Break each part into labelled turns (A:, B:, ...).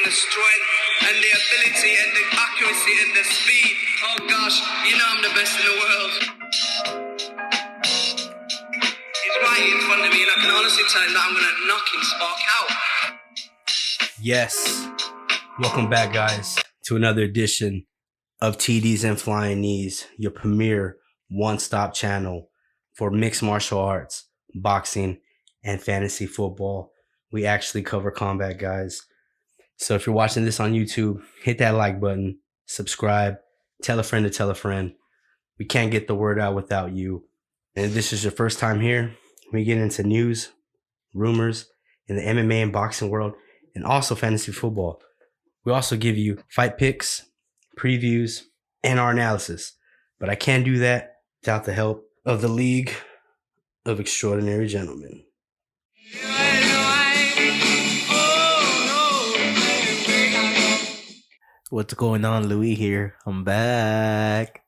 A: the strength and the ability and the accuracy and the speed. Oh gosh, you know I'm the best in the world. He's right in front of me and I can honestly tell him that I'm going to knock him spark out.
B: Yes. Welcome back, guys, to another edition of TDs and Flying Knees, your premier one-stop channel for mixed martial arts, boxing, and fantasy football. We actually cover combat, guys. So if you're watching this on YouTube, hit that like button, subscribe, tell a friend to tell a friend. We can't get the word out without you. And if this is your first time here, we get into news, rumors in the MMA and boxing world, and also fantasy football. We also give you fight picks, previews, and our analysis. But I can't do that without the help of the League of Extraordinary Gentlemen.
C: What's going on, Louis here? I'm back.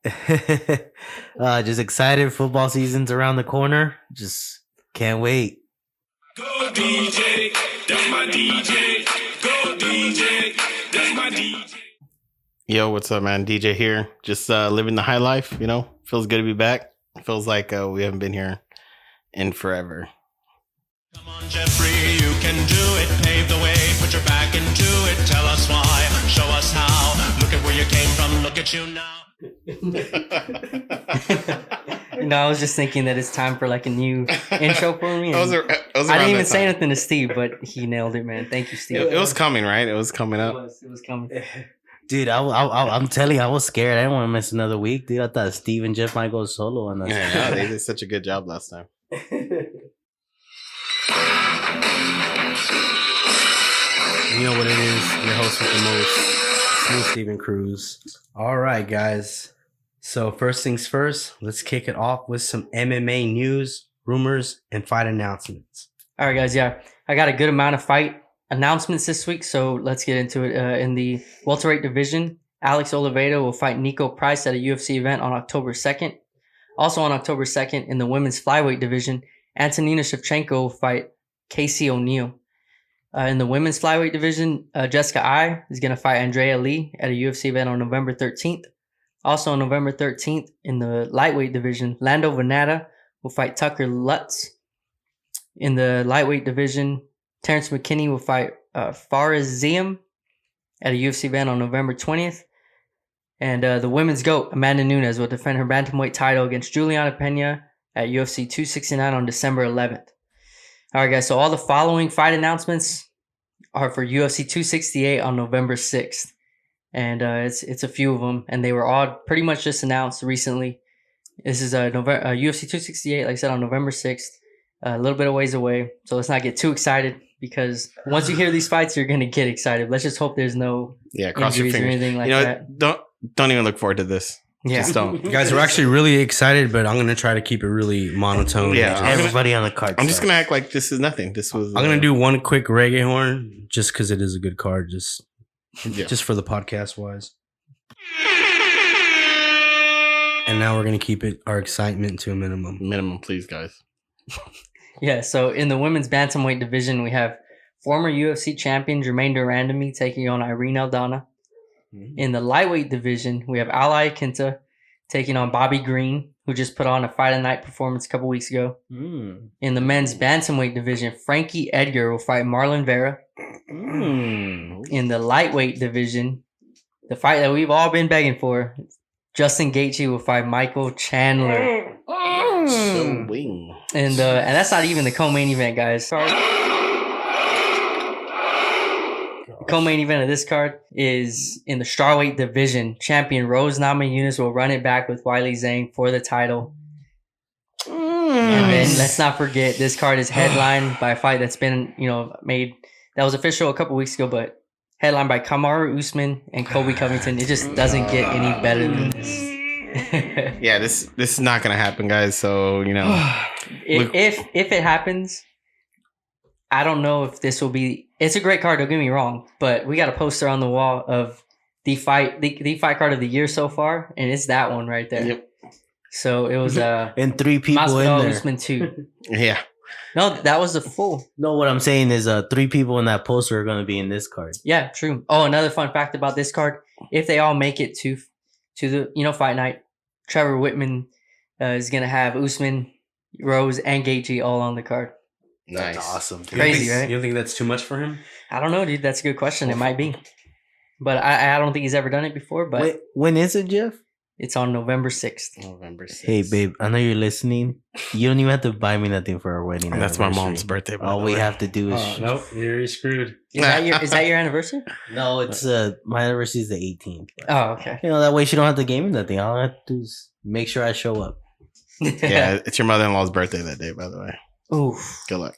C: Just excited. Football season's around the corner. Just can't wait.
D: Go DJ, that's my DJ. Go DJ, that's my DJ.
E: Yo, what's up, man? DJ here. Just living the high life, you know? Feels good to be back. Feels like we haven't been here in forever.
D: Come on, Jeffrey, you can do it. Pave the way, put your back into it. Tell us why, show us how. Look at where you came from, look at you now.
F: I was just thinking that it's time for like a new intro for me.
E: I
F: didn't even say anything to Steve, but he nailed it, man. Thank you, Steve.
E: It was coming, right? It was coming up.
F: It was coming.
C: Dude, I'm telling you, I was scared. I didn't want to miss another week, dude. I thought Steve and Jeff might go solo on us.
E: Yeah, they did such a good job last time.
B: You know what it is, your host with the most, Smooth Steven Cruz. All right, guys. So first things first, let's kick it off with some MMA news, rumors, and fight announcements.
F: All right, guys. Yeah, I got a good amount of fight announcements this week, so let's get into it. In the welterweight division, Alex Oliveira will fight Nico Price at a UFC event on October 2nd. Also on October 2nd, in the women's flyweight division, Antonina Shevchenko will fight Casey O'Neill. In the women's flyweight division, Jessica Ai is going to fight Andrea Lee at a UFC event on November 13th. Also on November 13th, in the lightweight division, Lando Venata will fight Tucker Lutz. In the lightweight division, Terrence McKinney will fight Fares Ziam at a UFC event on November 20th. And the women's GOAT, Amanda Nunes, will defend her bantamweight title against Juliana Pena at UFC 269 on December 11th. All right, guys, so all the following fight announcements are for UFC 268 on November 6th. And it's a few of them, and they were all pretty much just announced recently. This is UFC 268, like I said, on November 6th, a little bit of ways away. So let's not get too excited, because once you hear these fights, you're going to get excited. Let's just hope there's no
E: Cross your
F: injuries or
E: fingers.
F: anything like that.
E: Don't even look forward to this.
F: Yeah.
E: Just don't.
B: Guys, we're actually really excited, but I'm going to try to keep it really monotone.
E: Yeah,
C: Everybody on the card.
E: I'm just gonna act like this is nothing. This was.
B: I'm going to do one quick reggae horn just because it is a good card, just for the podcast wise. And now we're going to keep our excitement to a minimum.
E: Minimum, please, guys.
F: Yeah, so in the women's bantamweight division, we have former UFC champion Jermaine Durandamy taking on Irene Aldana. In the lightweight division, we have Ally Quinta taking on Bobby Green, who just put on a Fight Night performance a couple weeks ago. In the men's bantamweight division, Frankie Edgar will fight Marlon Vera. In the lightweight division, the fight that we've all been begging for, Justin Gaethje will fight Michael Chandler.
E: So wing.
F: And that's not even the co-main event, guys. The co-main event of this card is in the strawweight division. Champion Rose Namajunas will run it back with Weili Zhang for the title. And then let's not forget, this card is headlined by a fight that's been, made. That was official a couple weeks ago, but headlined by Kamaru Usman and Colby Covington. It just doesn't get any better than this.
E: Yeah, this is not gonna happen, guys. So
F: if it happens, I don't know if this will be. It's a great card. Don't get me wrong, but we got a poster on the wall of the fight card of the year so far, and it's that one right there.
E: Yep.
F: So it was
C: and 3 people in
F: Masvidal
C: there.
F: Usman 2.
E: Yeah.
F: No, that was the full.
C: No, what I'm saying is 3 people in that poster are going to be in this card.
F: Yeah, true. Oh, another fun fact about this card: if they all make it to the fight night, Trevor Whitman is gonna have Usman, Rose, and Gaethje all on the card.
E: Nice.
C: That's awesome.
B: You
F: Crazy,
B: think-
F: right?
B: You don't think that's too much for him?
F: I don't know, dude. That's a good question. It might be, but I don't think he's ever done it before. But
C: Wait, when is it, Jeff?
F: it's on November 6th.
E: November 6th.
C: Hey, babe, I know you're listening. You don't even have to buy me nothing for our wedding.
E: And that's my
C: anniversary.
E: mom's birthday. by
C: All
E: the
C: we
E: way.
C: have to do is
B: Nope, you're screwed.
F: Is that your anniversary?
C: no. It's my anniversary is the 18th.
F: Oh, okay.
C: You know that way she don't have to give me nothing. All I have to do is make sure I show up.
E: Yeah, it's your mother-in-law's birthday that day, by the way.
F: Oof.
E: Good luck.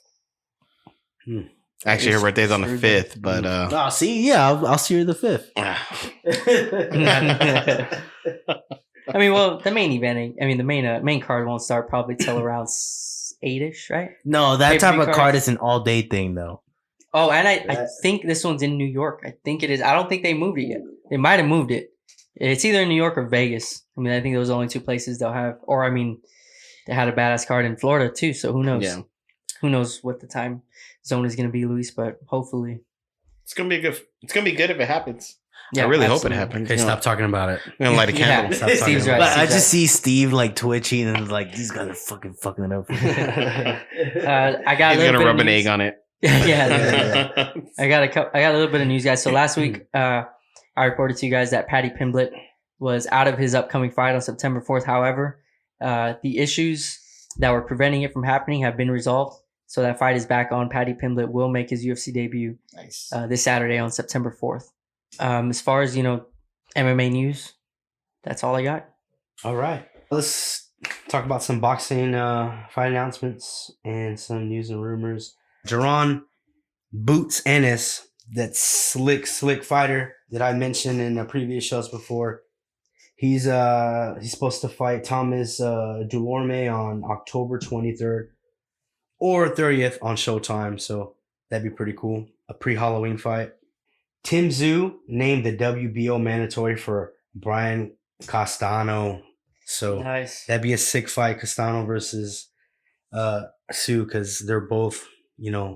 B: Hmm.
E: Actually, her birthday's on the
F: Screwed
E: 5th, but
C: Oh, see, yeah, I'll see her the 5th.
F: I mean, well, the main event. I mean, the main card won't start probably till around 8ish, right?
C: No, that type
F: Pay-per-view
C: of card
F: cards?
C: is an all-day thing, though.
F: Oh, and I think this one's in New York. I think it is. I don't think they moved it yet. They might have moved it. It's either in New York or Vegas. I mean, I think those are the only 2 places they'll have. Or, I mean, they had a badass card in Florida, too. So, who knows?
E: yeah,
F: Who knows what the time zone is going to be, Luis, but hopefully.
E: it's gonna be good. It's gonna be good if it happens.
F: Yeah,
E: I really hope
F: absolutely.
E: it happens.
B: Okay, stop talking about it.
E: I'm gonna light a
F: Yeah.
E: candle.
B: Stop talking
F: Steve's
B: about
F: right.
C: But I
F: Steve's
C: just see Steve like twitching and like these guys are fucking it up.
F: I got a
E: He's
F: little
E: gonna
F: bit
E: rub
F: of
E: an
F: news.
E: egg on it.
F: Yeah. I got a little bit of news, guys. So last week, I reported to you guys that Paddy Pimblett was out of his upcoming fight on September 4th. However, the issues that were preventing it from happening have been resolved. So that fight is back on. Paddy Pimblett will make his UFC debut
E: Nice.
F: this Saturday on September 4th. As far as, MMA news, that's all I got.
B: All right. Let's talk about some boxing fight announcements and some news and rumors. Jaron Boots Ennis, that slick fighter that I mentioned in the previous shows before. He's supposed to fight Thomas Dulorme on October 23rd or 30th on Showtime. So that'd be pretty cool. A pre-Halloween fight. Tim Tszyu named the WBO mandatory for Brian Castano. So
F: Nice.
B: that'd be a sick fight, Castano versus Tszyu, because they're both,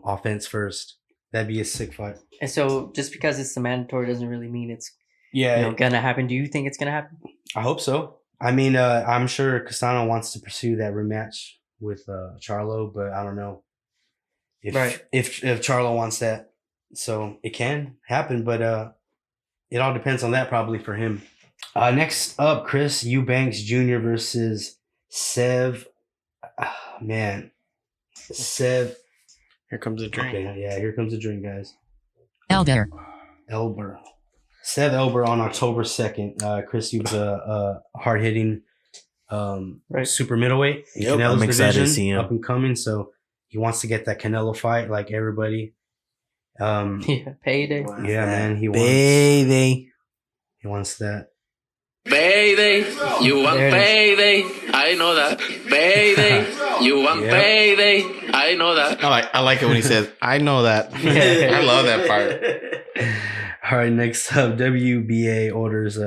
B: offense first. That'd be a sick fight.
F: And so just because it's the mandatory doesn't really mean it's
B: Yeah,
F: gonna happen. Do you think it's gonna happen?
B: I hope so. I mean, I'm sure Castano wants to pursue that rematch with Charlo, but I don't know if Charlo wants that. So it can happen, but it all depends on that probably for him. Next up, Chris Eubanks Jr. versus Sev. Sev.
E: Here comes a drink.
B: Okay, yeah, here comes the drink, guys.
G: Elder.
B: Elber. Sev Elber on October 2nd. Chris Eubanks a hard-hitting super middleweight in
C: Yep,
B: Canelo's
C: I'm excited to
B: division,
C: see him.
B: up and coming. So he wants to get that Canelo fight like everybody.
F: Yeah, payday.
B: Yeah, man, he wants that.
A: Payday, you want
F: There it is.
A: payday, I know that. Payday, you want
B: Yep.
A: payday, I know that.
E: I like it when he says, "I know that." I love that part.
B: All right, next up, WBA orders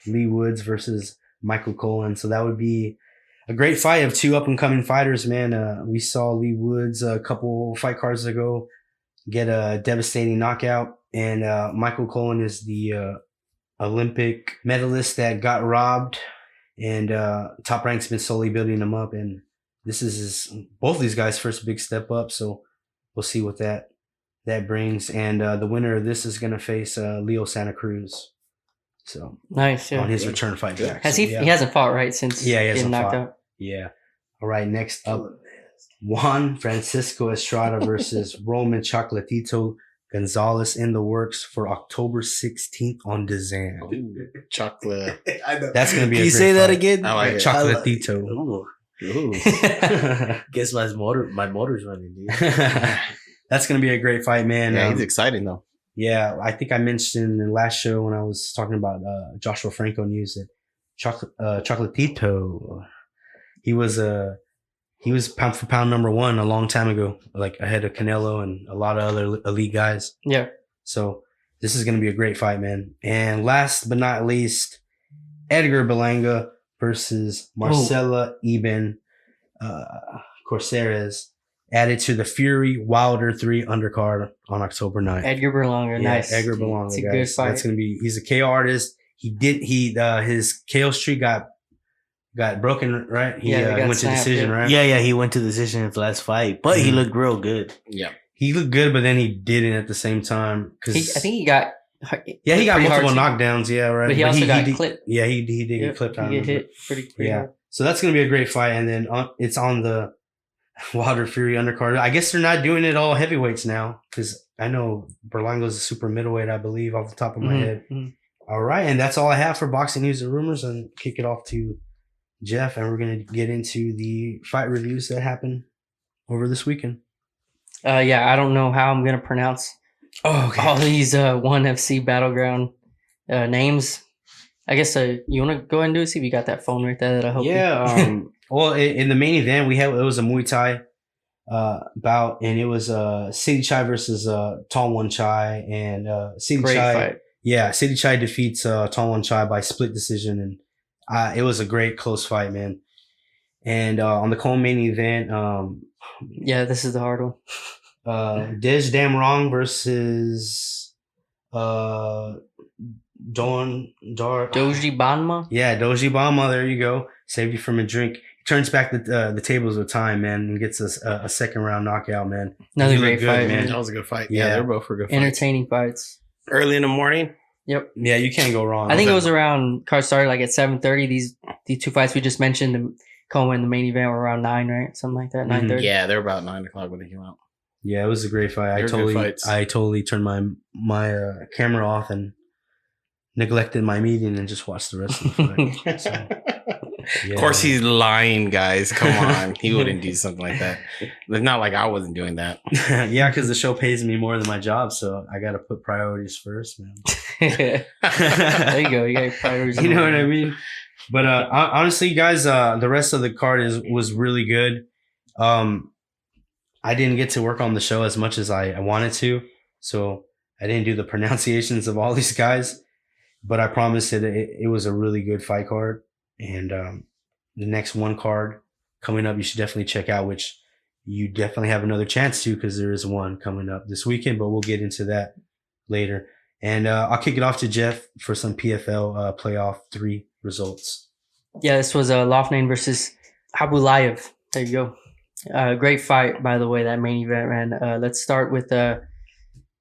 B: Lee Woods versus Michael Colon. So that would be a great fight of 2 up-and-coming fighters, man. We saw Lee Woods a couple fight cards ago get a devastating knockout, and Michael Colon is the Olympic medalist that got robbed, and Top Rank's been slowly building him up, and this is both these guys' first big step up, so we'll see what that brings. And the winner of this is going to face Leo Santa Cruz, so
F: Nice. Yeah.
B: on his return fight back.
F: Has
B: So,
F: he?
B: yeah.
F: He hasn't fought, right? Since
B: Yeah, he
F: getting
B: hasn't
F: knocked
B: fought.
F: out.
B: Yeah. All right, next up, Juan Francisco Estrada versus Roman Chocolatito Gonzalez in the works for October 16th on DAZN.
E: Ooh, chocolate.
B: That's going to be
C: Can
B: a
C: you
B: great
C: say that
B: fight.
C: again?
E: I like it.
B: Chocolatito.
C: Ooh. Guess my motor's running, dude.
B: That's going to be a great fight, man.
E: Yeah, he's exciting though.
B: Yeah, I think I mentioned in the last show when I was talking about Joshua Franco news that Chocolatito, he was pound for pound number 1 a long time ago, like ahead of Canelo and a lot of other elite guys.
F: Yeah.
B: So this is going to be a great fight, man. And last but not least, Edgar Berlanga versus Marcela Ibn Corceres. added to the Fury Wilder 3 undercard on October 9th.
F: Edgar Berlanga, nice.
B: Edgar Berlanga.
F: It's a
B: guys.
F: good fight.
B: That's gonna be. He's a KO artist. His KO streak got broken, right? He
F: Yeah, he got
B: went to
F: snapped,
B: decision,
F: yeah.
B: right?
C: Yeah, he went to decision in his last fight, but he looked real good.
E: Yeah.
B: He looked good, but then he didn't at the same time.
F: I think he got.
B: Yeah, he got
F: pretty hard
B: multiple
F: too.
B: knockdowns. Yeah, right.
F: But he also got
B: did-
F: clipped.
B: Yeah, he did get clipped. I
F: He get
B: remember.
F: hit pretty
B: Yeah.
F: hard.
B: So that's gonna be a great fight, and then it's on the Wilder Fury undercard. I guess they're not doing it all heavyweights now because I know Berlanga's a super middleweight, I believe, off the top of my head.
F: Mhm.
B: All right, and that's all I have for boxing news and rumors, and kick it off to Jeff, and we're gonna get into the fight reviews that happened over this weekend.
F: Yeah, I don't know how I'm gonna pronounce
B: Oh,
F: all these ONE FC Battleground names. I guess you want to go ahead and do it? See if you got that phone right there that I hope.
B: Yeah. Well, in the main event, it was a Muay Thai bout, and it was City Chai versus Tall One Chai, and City
F: Great
B: Chai.
F: fight.
B: Yeah, City Chai defeats Tall One Chai by split decision, and it was a great close fight, man. And on the co-main event,
F: Yeah, this is the hard one.
B: Dej Damrong versus
F: Doji Banma.
B: Yeah, Doji Bama. There you go. Saved you from a drink. Turns back the tables with time, man, and gets a second round knockout, man.
F: Another
B: He
F: great
B: looked good,
F: fight,
B: man.
F: man.
E: That was a good fight.
B: Yeah.
E: Yeah, they were both for good fights.
F: Entertaining fights.
E: Early in the morning.
F: Yep.
B: Yeah, you can't go wrong.
F: I think it was around card started like at 7:30. These two fights we just mentioned, the co-main and the main event were around 9, right? Something like that. 9:30.
E: Yeah, they were about 9 o'clock when they came out.
B: Yeah, it was a great fight.
E: They were good fights.
B: I totally turned my camera off and neglected my meeting and just watched the rest of the fight. So, yeah.
E: Of course, he's lying, guys. Come on. He wouldn't do something like that. It's not like I wasn't doing that.
B: Yeah, because the show pays me more than my job, so I got to put priorities first, man.
F: There you go. You got your priorities.
B: You know what I mean? But honestly, guys, the rest of the card was really good. I didn't get to work on the show as much as I wanted to, so I didn't do the pronunciations of all these guys. But I promised it was a really good fight card, and the next one card coming up, you should definitely check out. Which you definitely have another chance to, because there is one coming up this weekend. But we'll get into that later. And I'll kick it off to Jeff for some PFL playoff 3 results.
F: Yeah, this was Lofnane versus Abulayev. There you go. Great fight, by the way, that main event, man. Let's start with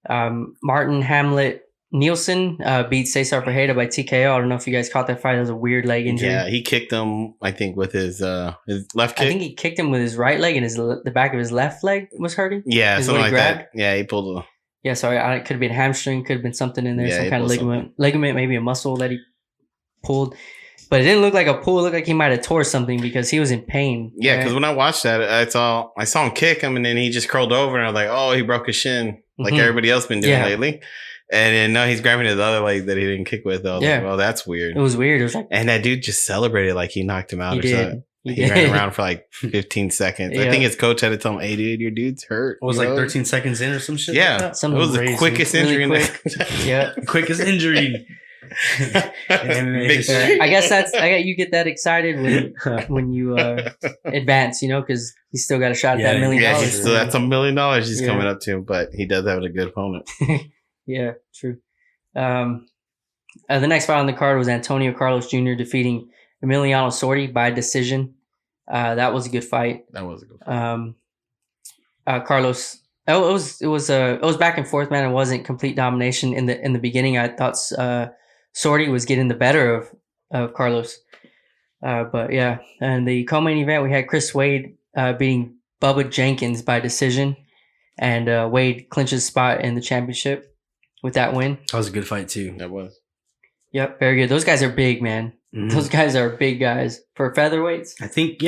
F: Martin Hamlet Nielsen beat Cesar Ferreira by TKO. I don't know if you guys caught that fight. It was a weird leg injury.
E: Yeah, he kicked him, I think, with his left
F: I
E: kick.
F: think he kicked him with his right leg, and the back of his left leg was hurting.
E: Yeah,
F: Is
E: something
F: what
E: like
F: he
E: that.
F: grabbed?
E: Yeah, he pulled a...
F: Yeah, sorry. It could have been hamstring, could have been something in there,
E: Yeah,
F: some
E: he
F: kind of
E: pulled
F: ligament, maybe a muscle that he pulled. But it didn't look like a pull. It looked like he might have tore something because he was in pain.
E: Yeah, because
F: right?
E: when I watched that, I saw him kick him, and then he just curled over, and I was like, oh, he broke his shin, like
F: Mhm.
E: everybody else been doing
F: Yeah.
E: lately. And then now he's grabbing his other leg that he didn't kick with. I was
F: Yeah.
E: like, well, that's weird.
F: It was weird. It was like
E: And that dude just celebrated like he knocked him out
F: he
E: or
F: did.
E: something.
F: He
E: He
F: did.
E: ran around for like 15 seconds. I
F: Yeah.
E: think his coach had to tell him, hey, dude, your dude's hurt.
B: It was
E: You
B: like
E: know?
B: 13 seconds in or some shit.
E: Yeah.
B: like that?
E: It
F: Something
E: was the
F: crazy.
E: quickest
F: Really
E: injury in
F: quick.
E: the
F: Yeah.
B: Quickest injury.
E: Big shit.
F: I guess you get that excited when you advance, because he's still got a shot at that $1 million.
E: Yeah, so that's $1 million he's
F: Yeah.
E: coming up to, but he does have a good opponent.
F: Yeah, true. The next fight on the card was Antonio Carlos Jr. defeating Emiliano Sordi by decision. That was a good fight.
E: That was a good fight.
F: Carlos. It was back and forth, man. It wasn't complete domination in the beginning. I thought Sordi was getting the better of Carlos. But yeah, and the co-main event we had Chris Wade beating Bubba Jenkins by decision, and Wade clinches spot in the championship with that win.
B: That was a good fight too.
E: That was.
F: Yep, very good. Those guys are big, man.
B: Mhm.
F: Those guys are big guys for featherweights.
B: I think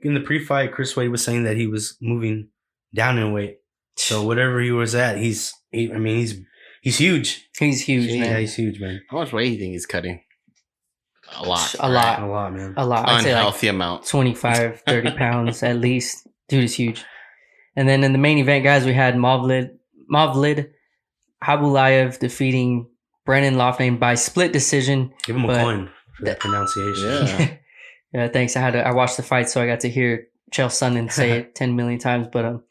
B: in the pre-fight, Chris Wade was saying that he was moving down in weight. So whatever he was at, he's huge.
F: He's huge,
B: Yeah,
F: man.
B: he's huge, man.
E: How much weight do you think he's cutting? A lot.
F: A lot.
B: A lot, man.
F: A lot. I'd say like
E: Unhealthy amount.
F: 25, 30 pounds at least. Dude is huge. And then in the main event, guys, we had Mavlid Habulayev defeating Brennan Lofname by split decision.
B: Give him a
F: But
B: point for that pronunciation.
E: Yeah.
F: Yeah, thanks. I watched the fight, so I got to hear Chael Sonnen say it 10 million times. But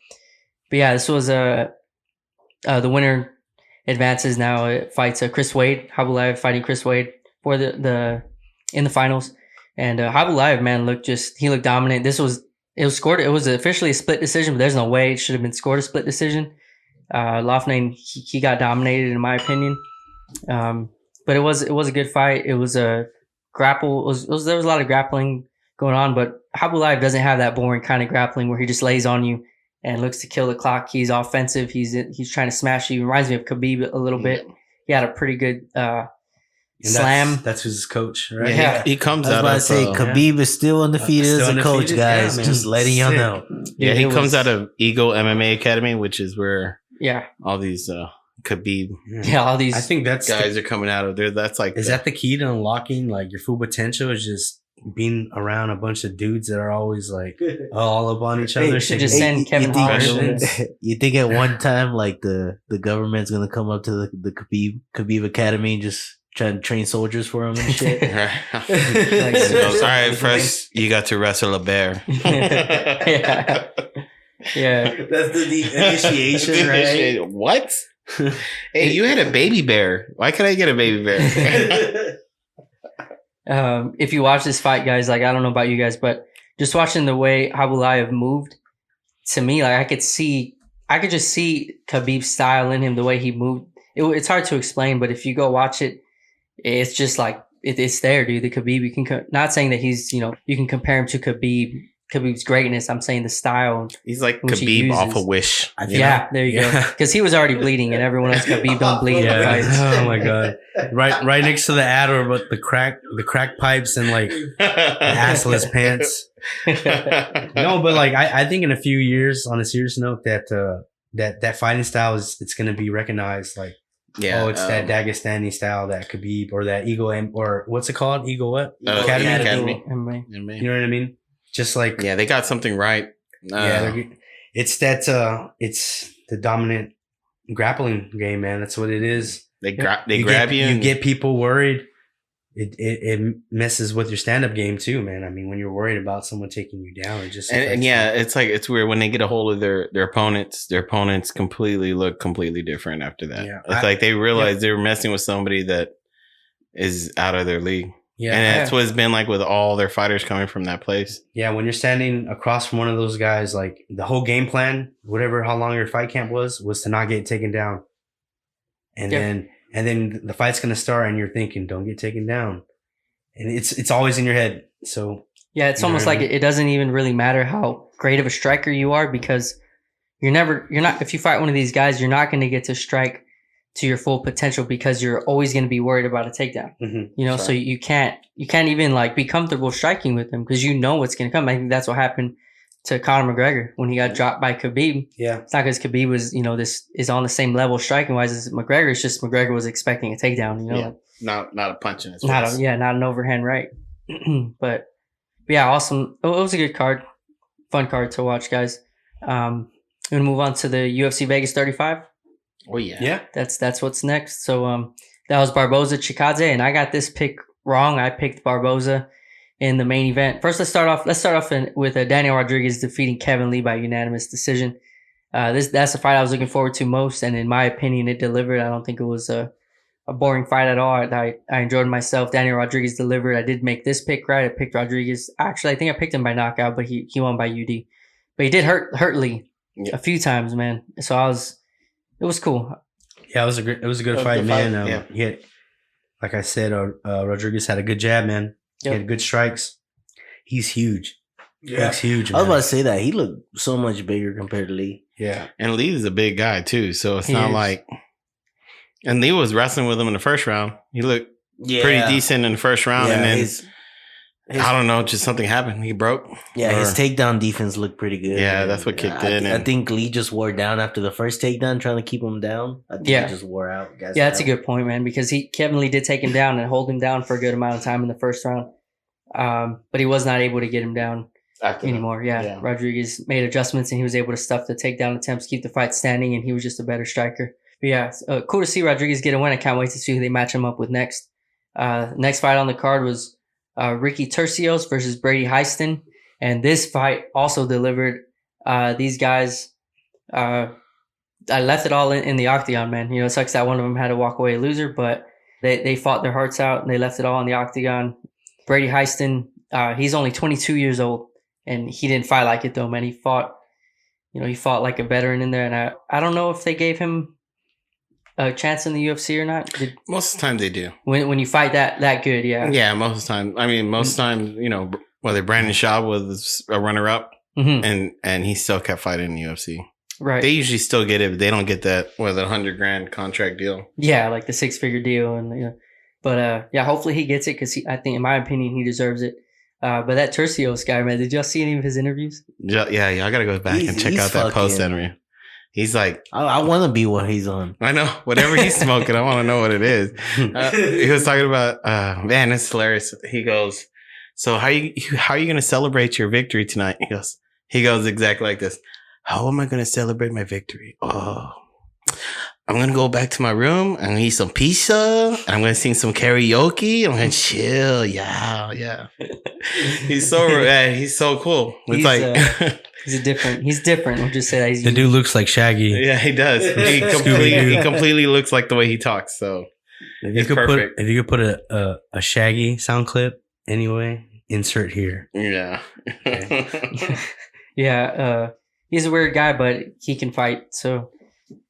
F: yeah, this was the winner advances now. It fights Chris Wade. Habulaev fighting Chris Wade for the in the finals. And Habulaev, man, he looked dominant. It was officially a split decision, but there's no way it should have been scored a split decision. Loughnane, he got dominated in my opinion. But it was a good fight. It was a grapple. There was a lot of grappling going on, but Habulaev doesn't have that boring kind of grappling where he just lays on you and looks to kill the clock. He's offensive. He's trying to smash you. Reminds me of Khabib a little bit. He had a pretty good slam.
B: That's who's his coach, right?
F: Yeah.
E: He comes
C: I was
E: out
C: about
E: of
C: to say Khabib is still undefeated as a coach,
B: undefeated?
C: guys.
B: Yeah, man.
C: Just letting y'all
B: Sick.
C: know.
E: yeah, he
F: It
E: comes
F: was-
E: out of Eagle MMA Academy, which is where
F: Yeah.
E: all these Khabib
F: Yeah, all these
B: I think that's
E: guys are coming out of there. That's like
B: is that the key to unlocking like your full potential? Is just being around a bunch of dudes that are always like all up on each
C: Hey,
B: other.
F: you should
B: shaking
F: just send Kevin
C: think-
F: Holland
E: Holland
F: over there.
C: You think at one time, like the government's gonna come up to the Khabib Academy and just try to train soldiers for him and shit?
E: He goes, all right, first you got to wrestle a bear.
F: Yeah. Yeah.
B: That's the initiation, right?
E: What? Hey, you had a baby bear. Why could I get a baby bear?
F: If you watch this fight, guys, like I don't know about you guys, but just watching the way Habulaev moved, to me, like I could just see Khabib's style in him, the way he moved. It's hard to explain, but if you go watch it, it's just like it's there, dude. The Khabib, you can not saying that he's, you can compare him to Khabib's greatness. I'm saying the style.
E: He's like
F: Which he
E: Khabib off
F: uses.
E: a Wish.
F: Yeah, there you go. Because he was already bleeding, and everyone else Khabib don't bleed in
B: Yeah.
F: fights.
B: Oh my god. Right next to the ad or about the crack pipes and like assless pants. No, but like I think in a few years, on a serious note, that fighting style it's gonna be recognized. Like,
E: Yeah.
B: it's that Dagestani style, that Khabib or that Eagle or what's it called? Eagle what?
E: Academy.
B: Academy.
E: Academy.
F: MMA.
B: You know what I mean? Just like
E: Yeah, they got something right.
B: it's it's the dominant grappling game, man. That's what it is.
E: They grab you.
B: You
E: and-
B: get people worried. It messes with your stand up game too, man. I mean, when you're worried about someone taking you down, it just
E: and
B: affects
E: yeah, it's weird when they get a hold of their opponents. Their opponents look completely different after that.
B: Yeah.
E: It's like they realize they were messing with somebody that is out of their league.
B: you.
E: And that's what it's been like with all their fighters coming from that place.
B: Yeah, when you're standing across from one of those guys, like the whole game plan, how long your fight camp was to not get taken down. And then the fight's gonna start and you're thinking, don't get taken down. And it's always in your head. So
F: Yeah, it's
B: You know
F: almost
B: what I
F: like
B: mean?
F: it doesn't even really matter how great of a striker you are, because you're not, if you fight one of these guys, you're not going to get to strike to your full potential because you're always going to be worried about a takedown.
B: mhm.
F: So you can't even like be comfortable striking with them because you know what's going to come. I think that's what happened to Conor McGregor when he got dropped by Khabib.
B: Yeah.
F: It's not because Khabib was, this is on the same level striking wise as McGregor. It's just McGregor was expecting a takedown,
E: Yeah.
F: like,
E: Not a punch in his
F: not
E: face.
F: an overhand right. but yeah, awesome. It was a good card, fun card to watch, guys. I'm gonna move on to the UFC Vegas 35.
E: Oh yeah.
B: Yeah.
F: That's what's next. So that was Barboza Chikadze, and I got this pick wrong. I picked Barboza in the main event. First, let's start off with Daniel Rodriguez defeating Kevin Lee by unanimous decision. That's the fight I was looking forward to most, and in my opinion, it delivered. I don't think it was a boring fight at all. I enjoyed myself. Daniel Rodriguez delivered. I did make this pick right. I picked Rodriguez. Actually, I think I picked him by knockout, but he won by UD. But he did hurt Lee a few times, man. So it was cool.
B: Yeah, it was a good fight,
E: good
B: man.
E: fight,
B: He had, like I said, Rodriguez had a good jab, man.
F: Yep.
B: He had good strikes. He's huge.
C: Yeah.
B: He's huge,
C: I was
B: man.
C: about to say that he looked so much bigger compared to Lee.
B: Yeah.
E: And Lee is a big guy too, so it's
F: He
E: not
F: is.
E: like. And Lee was wrestling with him in the first round. He looked pretty decent in the first round, and then I don't know, just something happened. He broke.
C: His
E: Or-
C: takedown defense looked pretty good.
E: Yeah, that's what kicked in,
C: I
E: and-
C: think Lee just wore down after the first takedown, trying to keep him down. I think
F: Yeah.
C: he just wore out. Guys
F: Yeah, that's a good point, man, because Kevin Lee did take him down and hold him down for a good amount of time in the first round. But he was not able to get him down anymore. Yeah. Rodriguez made adjustments and he was able to stuff the takedown attempts, keep the fight standing, and he was just a better striker. But yeah, cool to see Rodriguez get a win. I can't wait to see who they match him up with next. Next fight on the card was Ricky Tercios versus Brady Heiston. And this fight also delivered. These guys, I left it all in the octagon, man. You know, it sucks that one of them had to walk away a loser, but they fought their hearts out and they left it all in the octagon. Brady Heiston, he's only 22 years old, and he didn't fight like it though, man. He fought like a veteran in there, and I don't know if they gave him a chance in the UFC or not.
E: Most of the time they do.
F: When you fight that good, yeah.
E: Yeah, most of the time. I mean, most of the time, you know, whether Brandon Shaw was a runner-up, and he still kept fighting in the UFC.
F: Right.
E: They usually still get it, but they don't get that $100,000 contract deal.
F: Yeah, like the 6-figure deal, and but hopefully he gets it because I think, in my opinion, he deserves it. But that Tercios guy, man, did y'all see any of his interviews?
E: Yeah, I gotta go back and check out that post interview. He's like,
C: I want to be what he's on.
E: I know, whatever he's smoking, I want to know what it is. He was talking about, man, it's hilarious. He goes, so how you going to celebrate your victory tonight? He goes exactly like this. How am I going to celebrate my victory? Oh, I'm going to go back to my room. I'm going to eat some pizza. I'm going to sing some karaoke. I'm going to chill. Yeah. He's so cool. It's
F: He's different. We'll just say that.
B: The dude looks like Shaggy.
E: Yeah, he does. He completely looks like the way he talks. So
B: if you could put a Shaggy sound clip anyway, insert here.
E: Yeah.
F: Yeah. He's a weird guy, but he can fight. So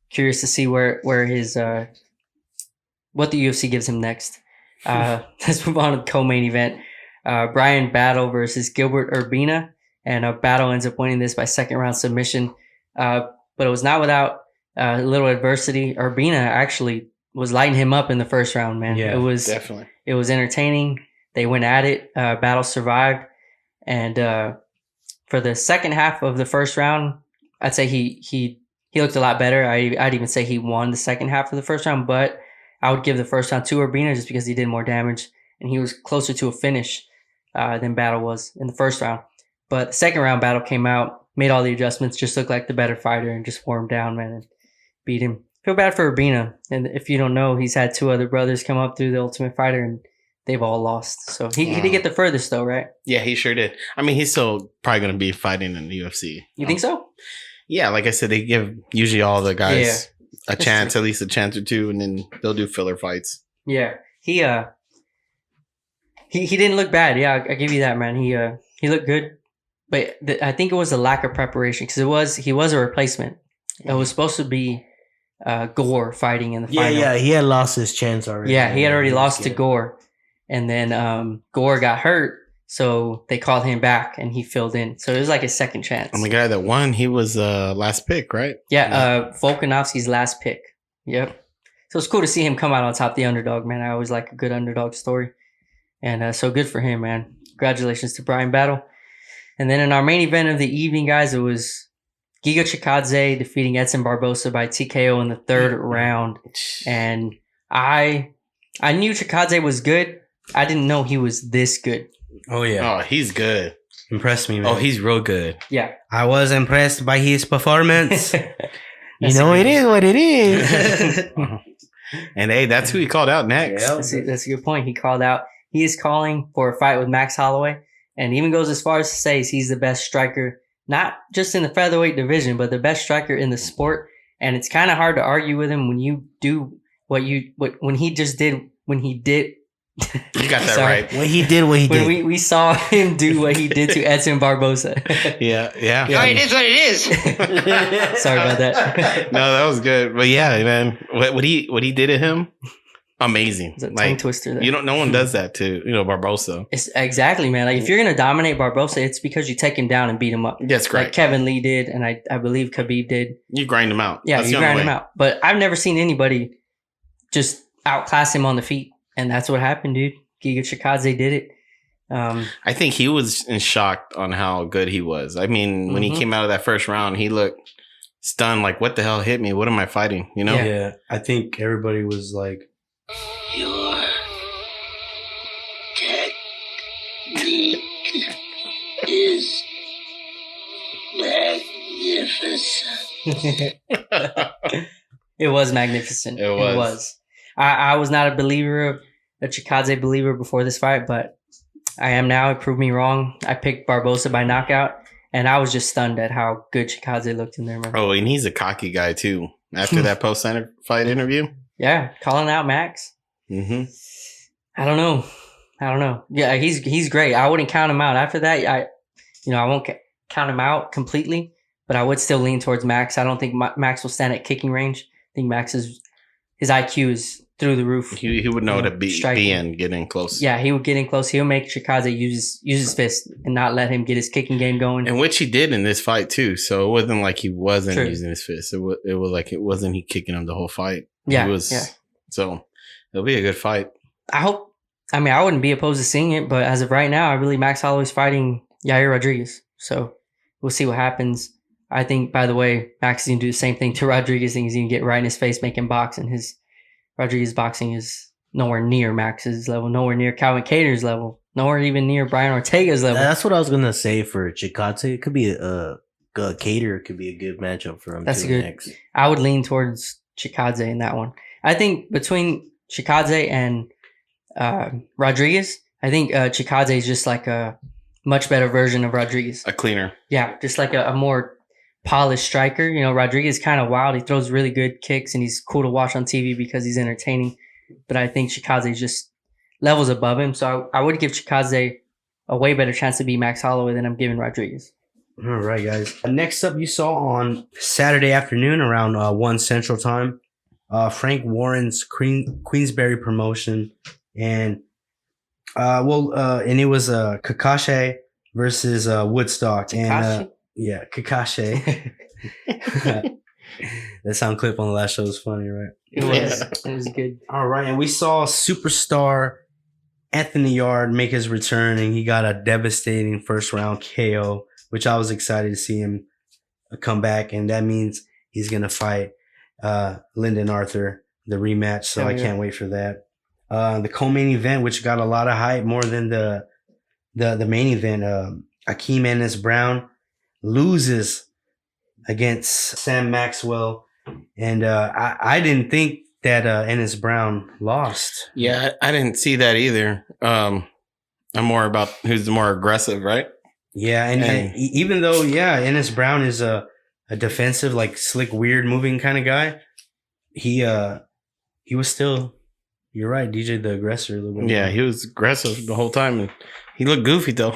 F: curious to see where his what the UFC gives him next. Let's move on to the co-main event. Brian Battle versus Gilbert Urbina. And Battle ends up winning this by second round submission. But it was not without a little adversity. Urbina actually was lighting him up in the first round, man.
B: Yeah,
F: it was
E: definitely.
F: It was entertaining. They went at it. Battle survived. And for the second half of the first round, I'd say he looked a lot better. I'd even say he won the second half of the first round, but I would give the first round to Urbina just because he did more damage and he was closer to a finish than Battle was in the first round. But the second round, Battle came out, made all the adjustments, just looked like the better fighter and just wore him down, man, and beat him. Feel bad for Urbina. And if you don't know, he's had 2 other brothers come up through the Ultimate Fighter and they've all lost. So he did get the furthest though, right?
E: Yeah, he sure did. I mean, he's still probably going to be fighting in the UFC.
F: You think so?
E: Yeah, like I said, they give usually all the guys a chance,
F: true.
E: at least a chance or two, and then they'll do filler fights.
F: Yeah. He didn't look bad. Yeah, I give you that, man. He looked good. But I think it was a lack of preparation because he was a replacement. It was supposed to be Gore fighting in the final.
C: Yeah, he had lost his chance already.
F: Yeah, he had already lost to Gore. And then Gore got hurt, so they called him back and he filled in. So it was like a second chance.
E: And the guy that won, he was last pick, right?
F: Yeah, Volkanovski's last pick. Yep. So it's cool to see him come out on top, the underdog, man. I always like a good underdog story. And so good for him, man. Congratulations to Brian Battle. And then in our main event of the evening, guys, it was Giga Chikadze defeating Edson Barbosa by TKO in the third round. And I knew Chikadze was good. I didn't know he was this good.
B: Oh, yeah.
E: Oh, he's good.
B: Impressed me, man.
E: Oh, he's real good.
F: Yeah.
B: I was impressed by his performance.
C: It is what it is.
E: And hey, that's who he called out next.
F: That's a good point. He called out. He is calling for a fight with Max Holloway. And even goes as far as to say he's the best striker, not just in the featherweight division, but the best striker in the sport. And it's kind of hard to argue with him when you do when he did.
E: You got that right.
C: When he did what he did.
F: When we saw him do what he did to Edson Barbosa.
E: Yeah.
A: It is what it is.
F: Sorry about that.
E: No, that was good. But yeah, man, what he did to him, amazing.
F: It's a tongue twister there.
E: No one does that to Barbosa.
F: It's exactly, man. Like if you're gonna dominate Barbosa, it's because you take him down and beat him up.
E: That's correct.
F: Like Kevin Lee did, and I believe Khabib did.
E: You grind him out.
F: Yeah,
E: That's
F: you
E: the only
F: grind him
E: way.
F: out. But I've never seen anybody just outclass him on the feet, and that's what happened, dude. Giga Chikadze did it.
E: I think he was in shock on how good he was. I mean, when he came out of that first round, he looked stunned. Like, what the hell hit me? What am I fighting? You know?
B: Yeah, I think everybody was like,
A: Your technique is magnificent.
F: It was magnificent.
E: It was.
F: I was not a Chikadze believer before this fight, but I am now. It proved me wrong. I picked Barbosa by knockout, and I was just stunned at how good Chikadze looked in there, man.
E: Oh, and he's a cocky guy too. After that post-fight interview.
F: Yeah, calling out Max.
E: Mm-hmm.
F: I don't know. Yeah, he's great. I wouldn't count him out. After that, I won't count him out completely, but I would still lean towards Max. I don't think Max will stand at kicking range. I think his IQ is through the roof.
E: He would know to be in, get in close.
F: Yeah, he would get in close. He'll make Chikadze use his fist and not let him get his kicking game going.
E: And which he did in this fight too. So it wasn't like he wasn't using his fist. It was like it wasn't he kicking him the whole fight.
F: Yeah,
E: he was. Yeah. So it'll be a good fight.
F: I wouldn't be opposed to seeing it, but as of right now, I really Max Holloway's fighting Yair Rodriguez. So we'll see what happens. I think, by the way, Max is going to do the same thing to Rodriguez. I think he's going to get right in his face, making boxing. Rodriguez boxing is nowhere near Max's level, nowhere near Calvin Kattar's level, nowhere even near Brian Ortega's level.
C: That's what I was going to say for Chikadze. It could be Kattar could be a good matchup for him.
F: That's good. Next. I would lean towards Chikadze in that one. I think between Chikadze and Rodriguez, I think Chikadze is just like a much better version of Rodriguez.
E: A cleaner. Yeah,
F: just like a more polished striker. Rodriguez is kind of wild. He throws really good kicks and he's cool to watch on TV because he's entertaining. But I think Chikadze is just levels above him. So I would give Chikadze a way better chance to beat Max Holloway than I'm giving Rodriguez.
B: All right, guys. Next up, you saw on Saturday afternoon around 1 Central Time, Frank Warren's Queensberry promotion. And it was Kakashi versus Woodstock.
F: Kakashi?
B: And Kakashi. That sound clip on the last show was funny, right?
F: It was. It was good.
B: All right, and we saw superstar Anthony Yard make his return, and he got a devastating first round KO, which I was excited to see him come back, and that means he's gonna fight Lyndon Arthur, the rematch. So I can't wait for that. The co-main event, which got a lot of hype, more than the main event. Akeem Ennis-Brown loses against Sam Maxwell, and I didn't think that Ennis-Brown lost.
E: Yeah, I didn't see that either. I'm more about who's the more aggressive, right?
B: Yeah, and even though Ennis-Brown is a defensive, like slick, weird moving kind of guy, he was still. You're right, DJ the aggressor. A little bit more.
E: He was aggressive the whole time, and he looked goofy though.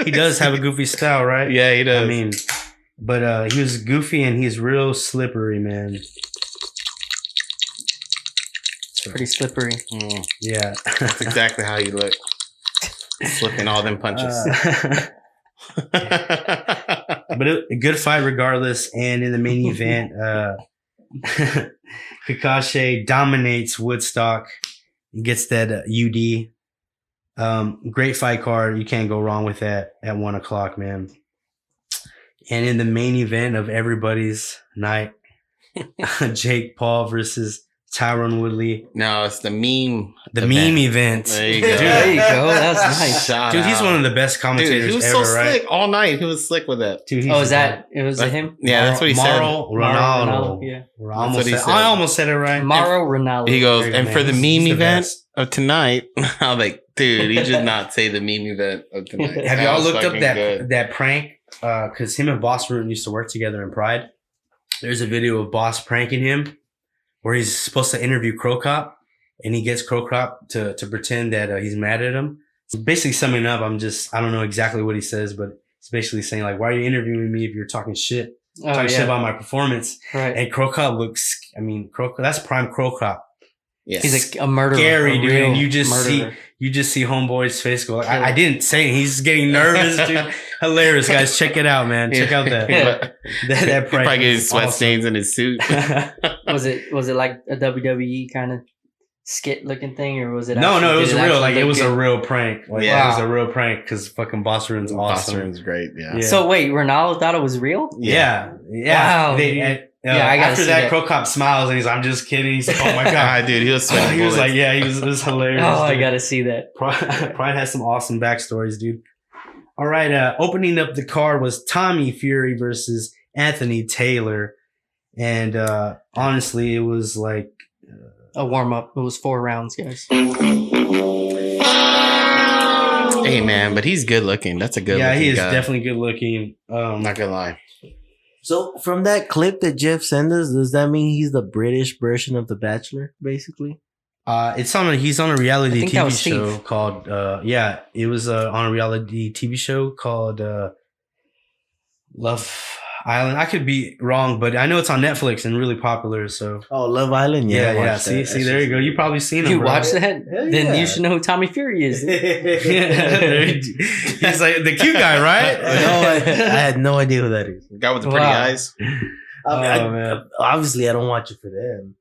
B: He does have a goofy style, right?
E: Yeah, he does.
B: I mean, but he was goofy and he's real slippery, man.
F: Pretty slippery.
B: Yeah,
E: that's exactly how you look. Slipping all them punches.
B: But a good fight regardless. And in the main event, Kakashi dominates Woodstock, gets that UD. Great fight card. You can't go wrong with that at 1 o'clock, man. And in the main event of everybody's night, Jake Paul versus Tyron Woodley.
E: No, it's the meme.
B: Meme event.
E: There you go.
F: Dude, there you go. That's nice.
B: Dude, he's one of the best commentators ever.
E: He was so slick all night. He was slick with that.
B: Dude,
F: it was him?
E: Yeah, that's what he said.
B: Ronaldo. Yeah. I almost said it right.
F: Mauro Ronaldo.
E: He goes, and for the meme event of tonight, I'm like, dude, he did not say the meme event of tonight.
B: Have y'all looked up that prank? Because him and Boss Rutan used to work together in Pride. There's a video of Boss pranking him where he's supposed to interview Crow Cop, and he gets Crow Cop to pretend that he's mad at him. So basically summing up, I don't know exactly what he says, but it's basically saying like, why are you interviewing me if you're talking shit? Shit about my performance.
F: Right.
B: And Crow Cop that's prime Crow Cop.
E: Yes.
F: He's a murderer.
B: Scary, dude. And you just see homeboy's face go. I didn't say it. He's getting nervous, dude. Hilarious, guys. Check it out, man. Check out that prank.
E: Probably getting sweat stains in his suit.
F: Was it like a WWE kind of skit looking thing, or was it?
B: No, it was real. Like it was a real prank. Like, it was a real prank because fucking Boss Rutan's awesome.
E: Boss Rutan's great. Yeah.
F: So wait, Ronaldo thought it was real?
B: Yeah.
F: Wow.
B: I got after that, Crow Cop smiles and he's, I'm just kidding. He's like, oh my god, dude, he was sweating. He was like, it was hilarious.
F: Oh, dude. I gotta see that.
B: Pride has some awesome backstories, dude. All right, opening up the card was Tommy Fury versus Anthony Taylor, and honestly, it was like
F: a warm up. It was 4 rounds, guys.
E: Hey man, but he's good looking. That's a good.
B: Yeah, he is
E: guy.
B: definitely good looking.
E: Not gonna lie.
C: So from that clip that Jeff sent us, does that mean he's the British version of The Bachelor, basically?
B: He's on a reality
F: think that
B: TV
F: was
B: show
F: Steve.
B: called it was on a reality TV show called Love Island. I could be wrong, but I know it's on Netflix and really popular. So
C: Oh, Love Island.
B: yeah,
C: I watched
B: See,
C: that.
B: see, there you go. You probably seen him.
F: You
B: bro.
F: watch that?
C: Hell
F: Then
C: yeah.
F: you should know who Tommy Fury is.
B: He's like the cute guy, right?
C: I had no idea who that is.
E: The guy with the pretty
F: Wow.
E: eyes.
B: Man.
C: Obviously, I don't watch it for them.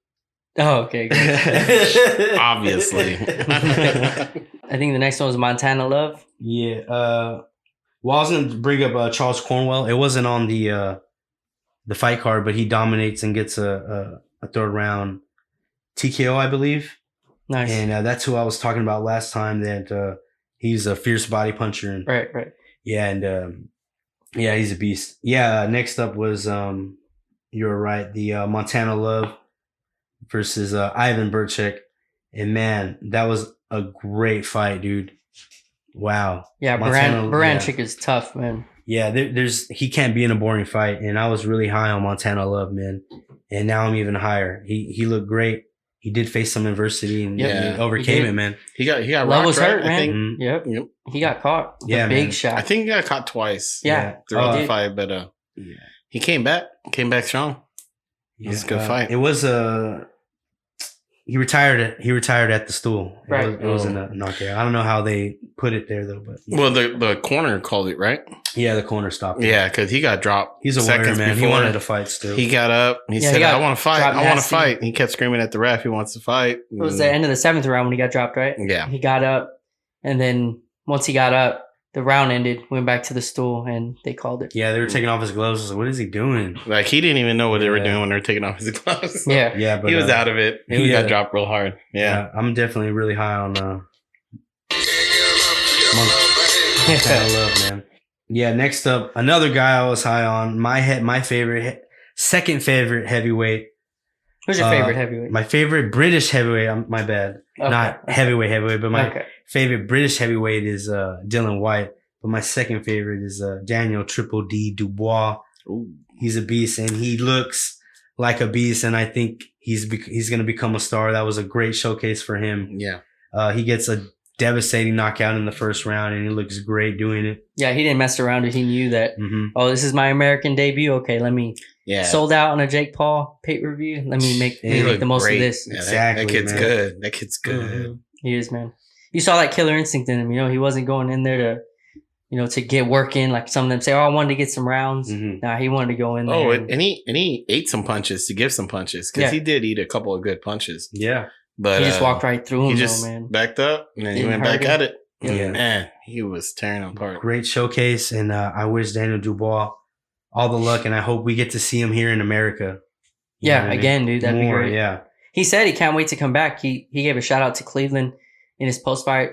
F: Oh, okay. Good.
E: Obviously.
F: I think the next one was Montana Love.
B: Yeah. Well, I was gonna bring up Charles Cornwell. It wasn't on the fight card, but he dominates and gets a third round TKO, I believe.
F: Nice.
B: And that's who I was talking about last time. That he's a fierce body puncher. And,
F: Right.
B: yeah, and yeah, he's a beast. Yeah. Next up was you're right, the Montana Love versus Ivan Burchek, and man, that was a great fight, dude. Wow.
F: Yeah,
B: Montana-
F: Baranchik is tough, man.
B: Yeah, he can't be in a boring fight, and I was really high on Montana Love, man, and now I'm even higher. He looked great. He did face some adversity and
E: Yeah.
B: he overcame
F: He
B: it, man.
E: he got
F: Love
E: rocked,
F: was
E: right?
F: hurt,
E: I
F: man.
E: think.
B: Mhm.
F: Yep.
E: Yep.
F: He got caught. With
B: Yeah,
F: a big
B: man.
F: shot.
E: I think he got caught twice.
F: Yeah.
E: Throughout
F: He
E: the
F: did.
E: fight, but
B: Yeah.
E: he came back strong. It was a good fight.
B: It was he retired at the stool.
F: Right.
B: It was a knockout. I don't know how they put it there though, but
E: Well, the corner called it, right?
B: yeah, the corner stopped. it.
E: Yeah, because he got dropped.
B: He's a warrior,
E: seconds
B: man. He
E: before.
B: wanted to fight still.
E: He got up. He
F: Yeah,
E: said,
F: he got
E: "I want to fight.
F: dropped
E: I want to
F: nasty.
E: fight." He kept screaming at the ref. He wants to fight.
F: It was the end of the 7th round when he got dropped, right?
E: Yeah.
F: He got up, and then once he got up, the round ended, went back to the stool, and they called it.
B: Yeah, they were taking off his gloves. I was like, what is he doing?
E: Like he didn't even know what they were
B: Yeah.
E: doing when they were taking off his gloves.
F: Yeah.
B: Yeah, but
E: he was out of it. He
B: yeah.
E: got dropped real hard. Yeah.
B: I'm definitely really high on Montana Love, man. Yeah, next up, another guy I was high on. My favorite, second favorite heavyweight.
F: Who's your favorite heavyweight?
B: My favorite British heavyweight. My bad,
F: Okay.
B: not heavyweight, but my
F: Okay.
B: favorite British heavyweight is Dylan White. But my second favorite is Daniel Triple D Dubois.
E: Ooh.
B: He's a beast, and he looks like a beast. And I think he's going to become a star. That was a great showcase for him.
E: Yeah.
B: He gets a devastating knockout in the first round, and he looks great doing it.
F: Yeah, he didn't mess around. He knew that, oh, this is my American debut. Okay, let me
E: Yeah.
F: sold out on a Jake Paul pay-per-view. Let me make
B: He
F: the
E: looked
F: most
E: great.
F: of this.
E: Yeah,
B: Exactly,
E: That kid's
B: man.
E: good. That kid's good.
F: He is, man. You saw that killer instinct in him. You know, he wasn't going in there to get work in like some of them say, oh, I wanted to get some rounds.
B: Mhm.
F: Nah, he wanted to go in there.
E: Oh,
F: and-
E: and he ate some punches to give some punches because
F: Yeah.
E: he did eat a couple of good punches.
B: Yeah.
E: But
F: he just walked right through
E: He
F: him,
E: just
F: though, man.
E: backed up and then he
F: Didn't
E: went
F: hurt
E: back
F: him.
E: at it.
B: Yeah.
E: Man, he was tearing him apart.
B: Great showcase, and I wish Daniel Dubois all the luck, and I hope we get to see him here in America. You know
F: Yeah,
B: what I mean?
F: again, dude, that'd be
B: More,
F: great.
B: Yeah.
F: He said he can't wait to come back. He gave a shout out to Cleveland in his post fight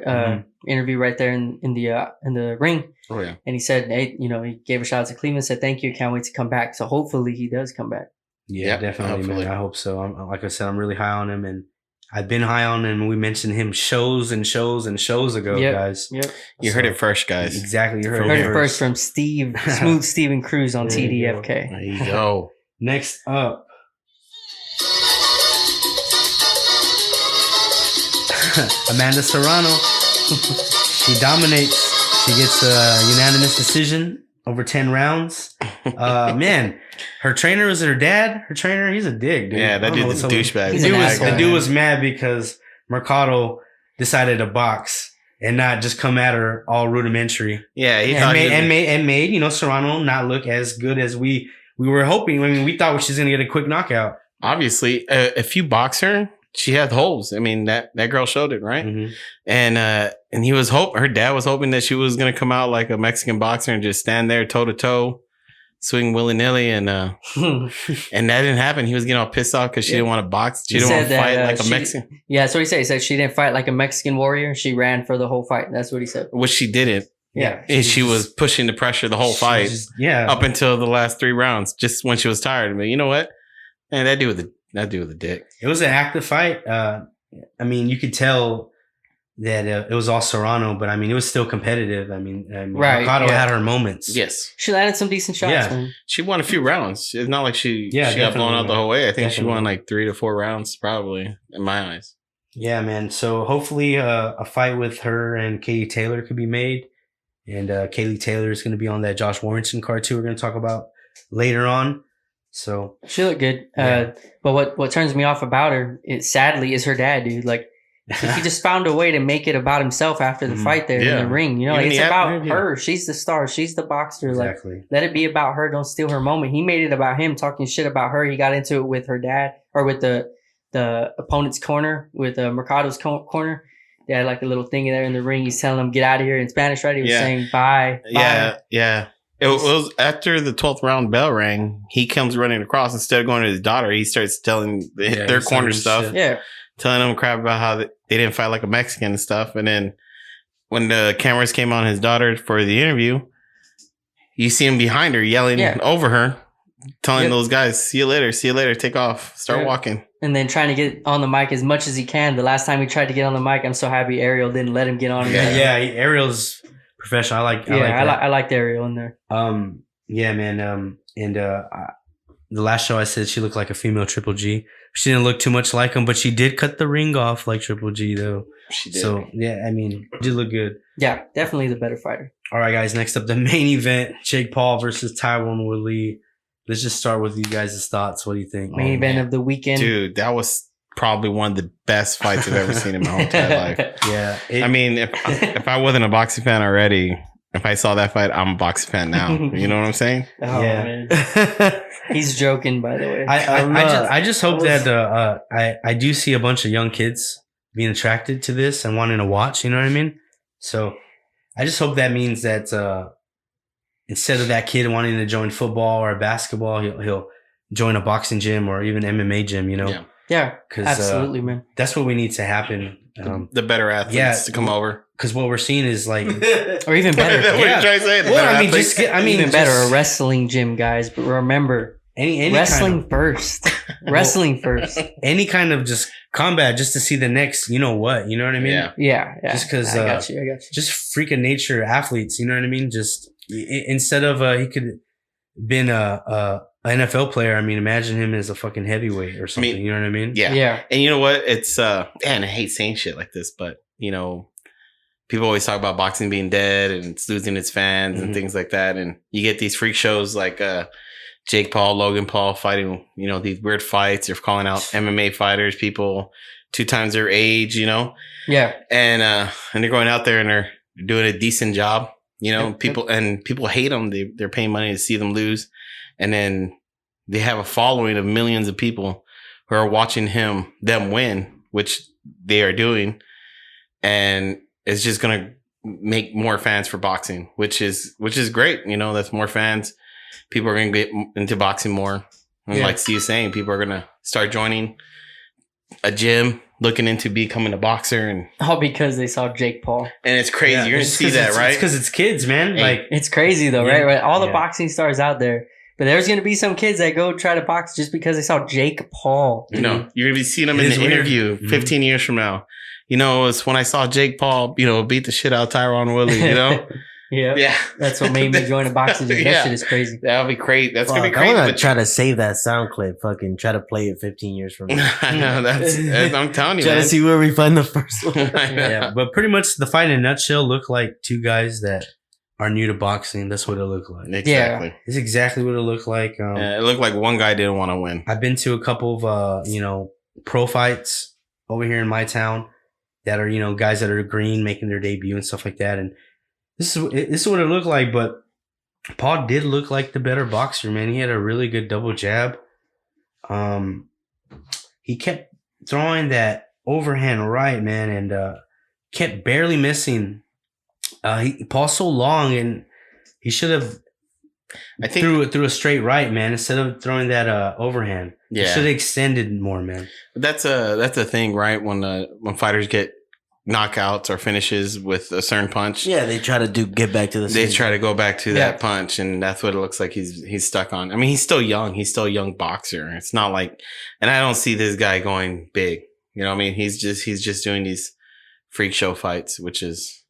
F: interview right there in the ring,
E: Oh yeah.
F: and he said, hey, he gave a shout out to Cleveland. Said thank you, can't wait to come back. So hopefully he does come back.
B: Yeah,
E: Yep,
B: definitely,
E: hopefully.
B: man. I hope so. Like I said, I'm really high on him, and I've been high on him. We mentioned him shows and shows and shows ago,
F: Yep.
B: guys.
F: Yep,
E: You heard it first, guys.
B: Exactly. You
F: heard
B: heard,
F: it first from Steve, Smooth Steven Cruz on
B: There you go.
F: TDFK.
E: There you go.
B: Next up, Amanda Serrano. She dominates. She gets a unanimous decision over 10 rounds. Man, her trainer was her dad. Her trainer, he's a dick, dude.
E: Yeah,
B: I
E: that
B: don't know
E: dude's a
B: what's up with-
E: douchebag.
F: He's
B: The
F: an
B: dude,
F: asshole,
B: the dude
F: man.
B: was mad because Mercado decided to box and not just come at her all rudimentary.
E: Yeah, he
F: Yeah,
E: thought
B: And
E: he was-
B: made Serrano not look as good as we were hoping. I mean, we thought she was going to get a quick knockout.
E: obviously if you box her, she had holes. I mean, that girl showed it, right?
B: Mhm.
E: And he was her dad was hoping that she was gonna come out like a Mexican boxer and just stand there toe to toe, swing willy nilly, and that didn't happen. He was getting all pissed off because she didn't want to box. She
F: He
E: didn't want
F: said
E: to fight
F: that,
E: like a
F: she-
E: Mexican,
F: Yeah, that's what he said. He said she didn't fight like a Mexican warrior. She ran for the whole fight. That's what he said.
E: which she didn't.
F: Yeah.
E: And she was pushing the pressure the whole
B: She
E: fight
B: just- yeah.
E: up until the last 3 rounds, just when she was tired. But you know what? Man, that dude with the dick.
B: It was an active fight. I mean, you could tell that it was all Serrano, but I mean, it was still competitive. I mean
F: Right,
B: Mercado
F: yeah.
B: had her moments.
E: Yes.
F: She landed some decent shots,
B: Yeah.
F: man.
E: She won a few rounds. It's not like she got
B: definitely,
E: blown out the
B: man.
E: whole way. I think she
B: Definitely.
E: won like 3 to 4 rounds, probably, in my eyes.
B: Yeah, man. So hopefully a fight with her and Katie Taylor could be made. And Kaylee Taylor is going to be on that Josh Warrington card too. We're going to talk about later on. So
F: She looked good.
B: Yeah.
F: But what turns me off about her, sadly, is her dad, dude. Like, he just found a way to make it about himself after the fight there in
E: Yeah.
F: the ring. You know, like,
E: Even
F: it's
E: the
F: about
E: atmosphere,
F: her. She's the star. She's the boxer.
B: exactly.
F: Like, let it be about her. Don't steal her moment. He made it about him, talking shit about her. He got into it with her dad, or with the opponent's corner, with Mercado's corner. They had like a little thing there in the ring. He's telling him, get out of here in Spanish, right? He was
E: Yeah.
F: saying, bye.
E: Yeah, yeah. It was after the 12th round bell rang. He comes running across. Instead of going to his daughter, he starts telling
B: Yeah,
E: their
B: he's
E: corner
B: telling
E: stuff,
B: shit.
F: Yeah.
E: telling them crap about how they didn't fight like a Mexican and stuff. And then when the cameras came on his daughter for the interview, you see him behind her yelling
F: Yeah.
E: over her, telling
F: Yep.
E: those guys, see you later, take off, start
F: Yeah.
E: walking.
F: And then trying to get on the mic as much as he can. The last time he tried to get on the mic, I'm so happy Ariel didn't let him get on.
B: Yeah, Ariel's professional. I like
F: I liked Ariel in there.
B: Yeah, man. The last show I said she looked like a female Triple G. She didn't look too much like him, but she did cut the ring off like Triple G though.
E: She did.
B: So yeah, I mean, she did look good.
F: Yeah, definitely the better fighter.
B: All right, guys. Next up, the main event: Jake Paul versus Tyron Woodley. Let's just start with you guys' thoughts. What do you think?
F: Main event of the weekend.
E: Dude, that was probably one of the best fights I've ever seen in my whole entire life.
B: Yeah,
E: I mean, if I wasn't a boxing fan already, if I saw that fight, I'm a boxing fan now. You know what I'm saying?
F: Oh,
B: Yeah.
F: man. He's joking, by the way.
B: I just hope that I do see a bunch of young kids being attracted to this and wanting to watch. You know what I mean? So I just hope that means that instead of that kid wanting to join football or basketball, he'll join a boxing gym or even MMA gym. You know,
E: Yeah.
F: Yeah,
B: 'Cause,
F: absolutely, man.
B: that's what we need to happen.
E: The better athletes
B: yeah.
E: to come over.
B: Because what we're seeing is like,
F: Or even better.
E: What are you
B: Yeah.
E: trying to say? The
B: well,
E: better
B: I mean,
E: athletes?
F: Even better, a
B: just
F: wrestling gym, guys. But remember,
B: any
F: wrestling
B: kind
F: first. Wrestling first.
B: of, any kind of just combat just to see the next. You know what? You know what I mean?
E: Yeah.
F: Yeah, yeah.
B: Just 'cause,
F: I got you.
B: Just freak of nature athletes. You know what I mean? Just instead of he could been a NFL player. I mean, imagine him as a fucking heavyweight or something. You know what I mean?
E: Yeah.
F: Yeah.
E: And you know what? It's man, I hate saying shit like this, but you know, people always talk about boxing being dead and it's losing its fans and
B: Mhm.
E: things like that. And you get these freak shows like Jake Paul, Logan Paul fighting, you know, these weird fights. You're calling out MMA fighters, people 2 times their age, you know,
F: Yeah.
E: and they're going out there and they're doing a decent job. You know,
F: Yep.
E: people hate them. They're paying money to see them lose, and then they have a following of millions of people who are watching them win, which they are doing, and it's just gonna make more fans for boxing, which is great. You know, that's more fans. People are gonna get into boxing more, and
F: Yeah.
E: like Steve was saying, people are gonna start joining a gym, looking into becoming a boxer, and
F: All because they saw Jake Paul.
E: it's crazy.
B: Yeah,
E: You're gonna
B: it's
E: see
B: 'cause
E: that,
B: it's,
E: right?
B: It's because it's kids, man.
E: Hey,
B: Like,
F: It's crazy though,
B: Yeah.
F: right? All the
B: Yeah.
F: boxing stars out there. But there's going to be some kids that go try to box just because they saw Jake Paul.
E: You know, you're gonna be seeing them
B: It
E: in
B: is
E: the
B: weird.
E: interview
B: Mhm.
E: 15 years from now. You know, it's when I saw Jake Paul, you know, beat the shit out of Tyron Woodley, you know?
F: Yeah.
E: Yeah.
F: That's what made me join a boxing gym. That
E: Yeah.
F: shit is crazy.
E: That'll be crazy. That's gonna be
C: Fuck,
E: crazy.
C: I'm gonna
E: but-
C: try to save that sound clip. Fucking try to play it 15 years from now.
E: I know, that's I'm telling you,
C: Try
E: man.
C: to see where we find the first one.
E: I know.
B: yeah, but pretty much the fight in a nutshell looked like 2 guys that are new to boxing. That's what it looked like.
E: Exactly.
B: It's exactly what it looked like.
E: Yeah, it looked like one guy didn't want to win.
B: I've been to a couple of pro fights over here in my town that are guys that are green making their debut and stuff like that. And this is what it looked like. But Paul did look like the better boxer, man. He had a really good double jab. He kept throwing that overhand right, man, and kept barely missing. Paul's so long, and he should have
E: I think
B: threw a straight right, man, instead of throwing that overhand. He
E: yeah,
B: should have extended more, man.
E: that's a thing, right? When fighters get knockouts or finishes with a certain punch,
C: Yeah, they try to get back to the
E: they
C: same.
E: try to go back to
F: Yeah.
E: that punch, and that's what it looks like he's stuck on. I mean, he's still young. He's still a young boxer. It's not like, and I don't see this guy going big. You know what I mean? He's just doing these freak show fights, which is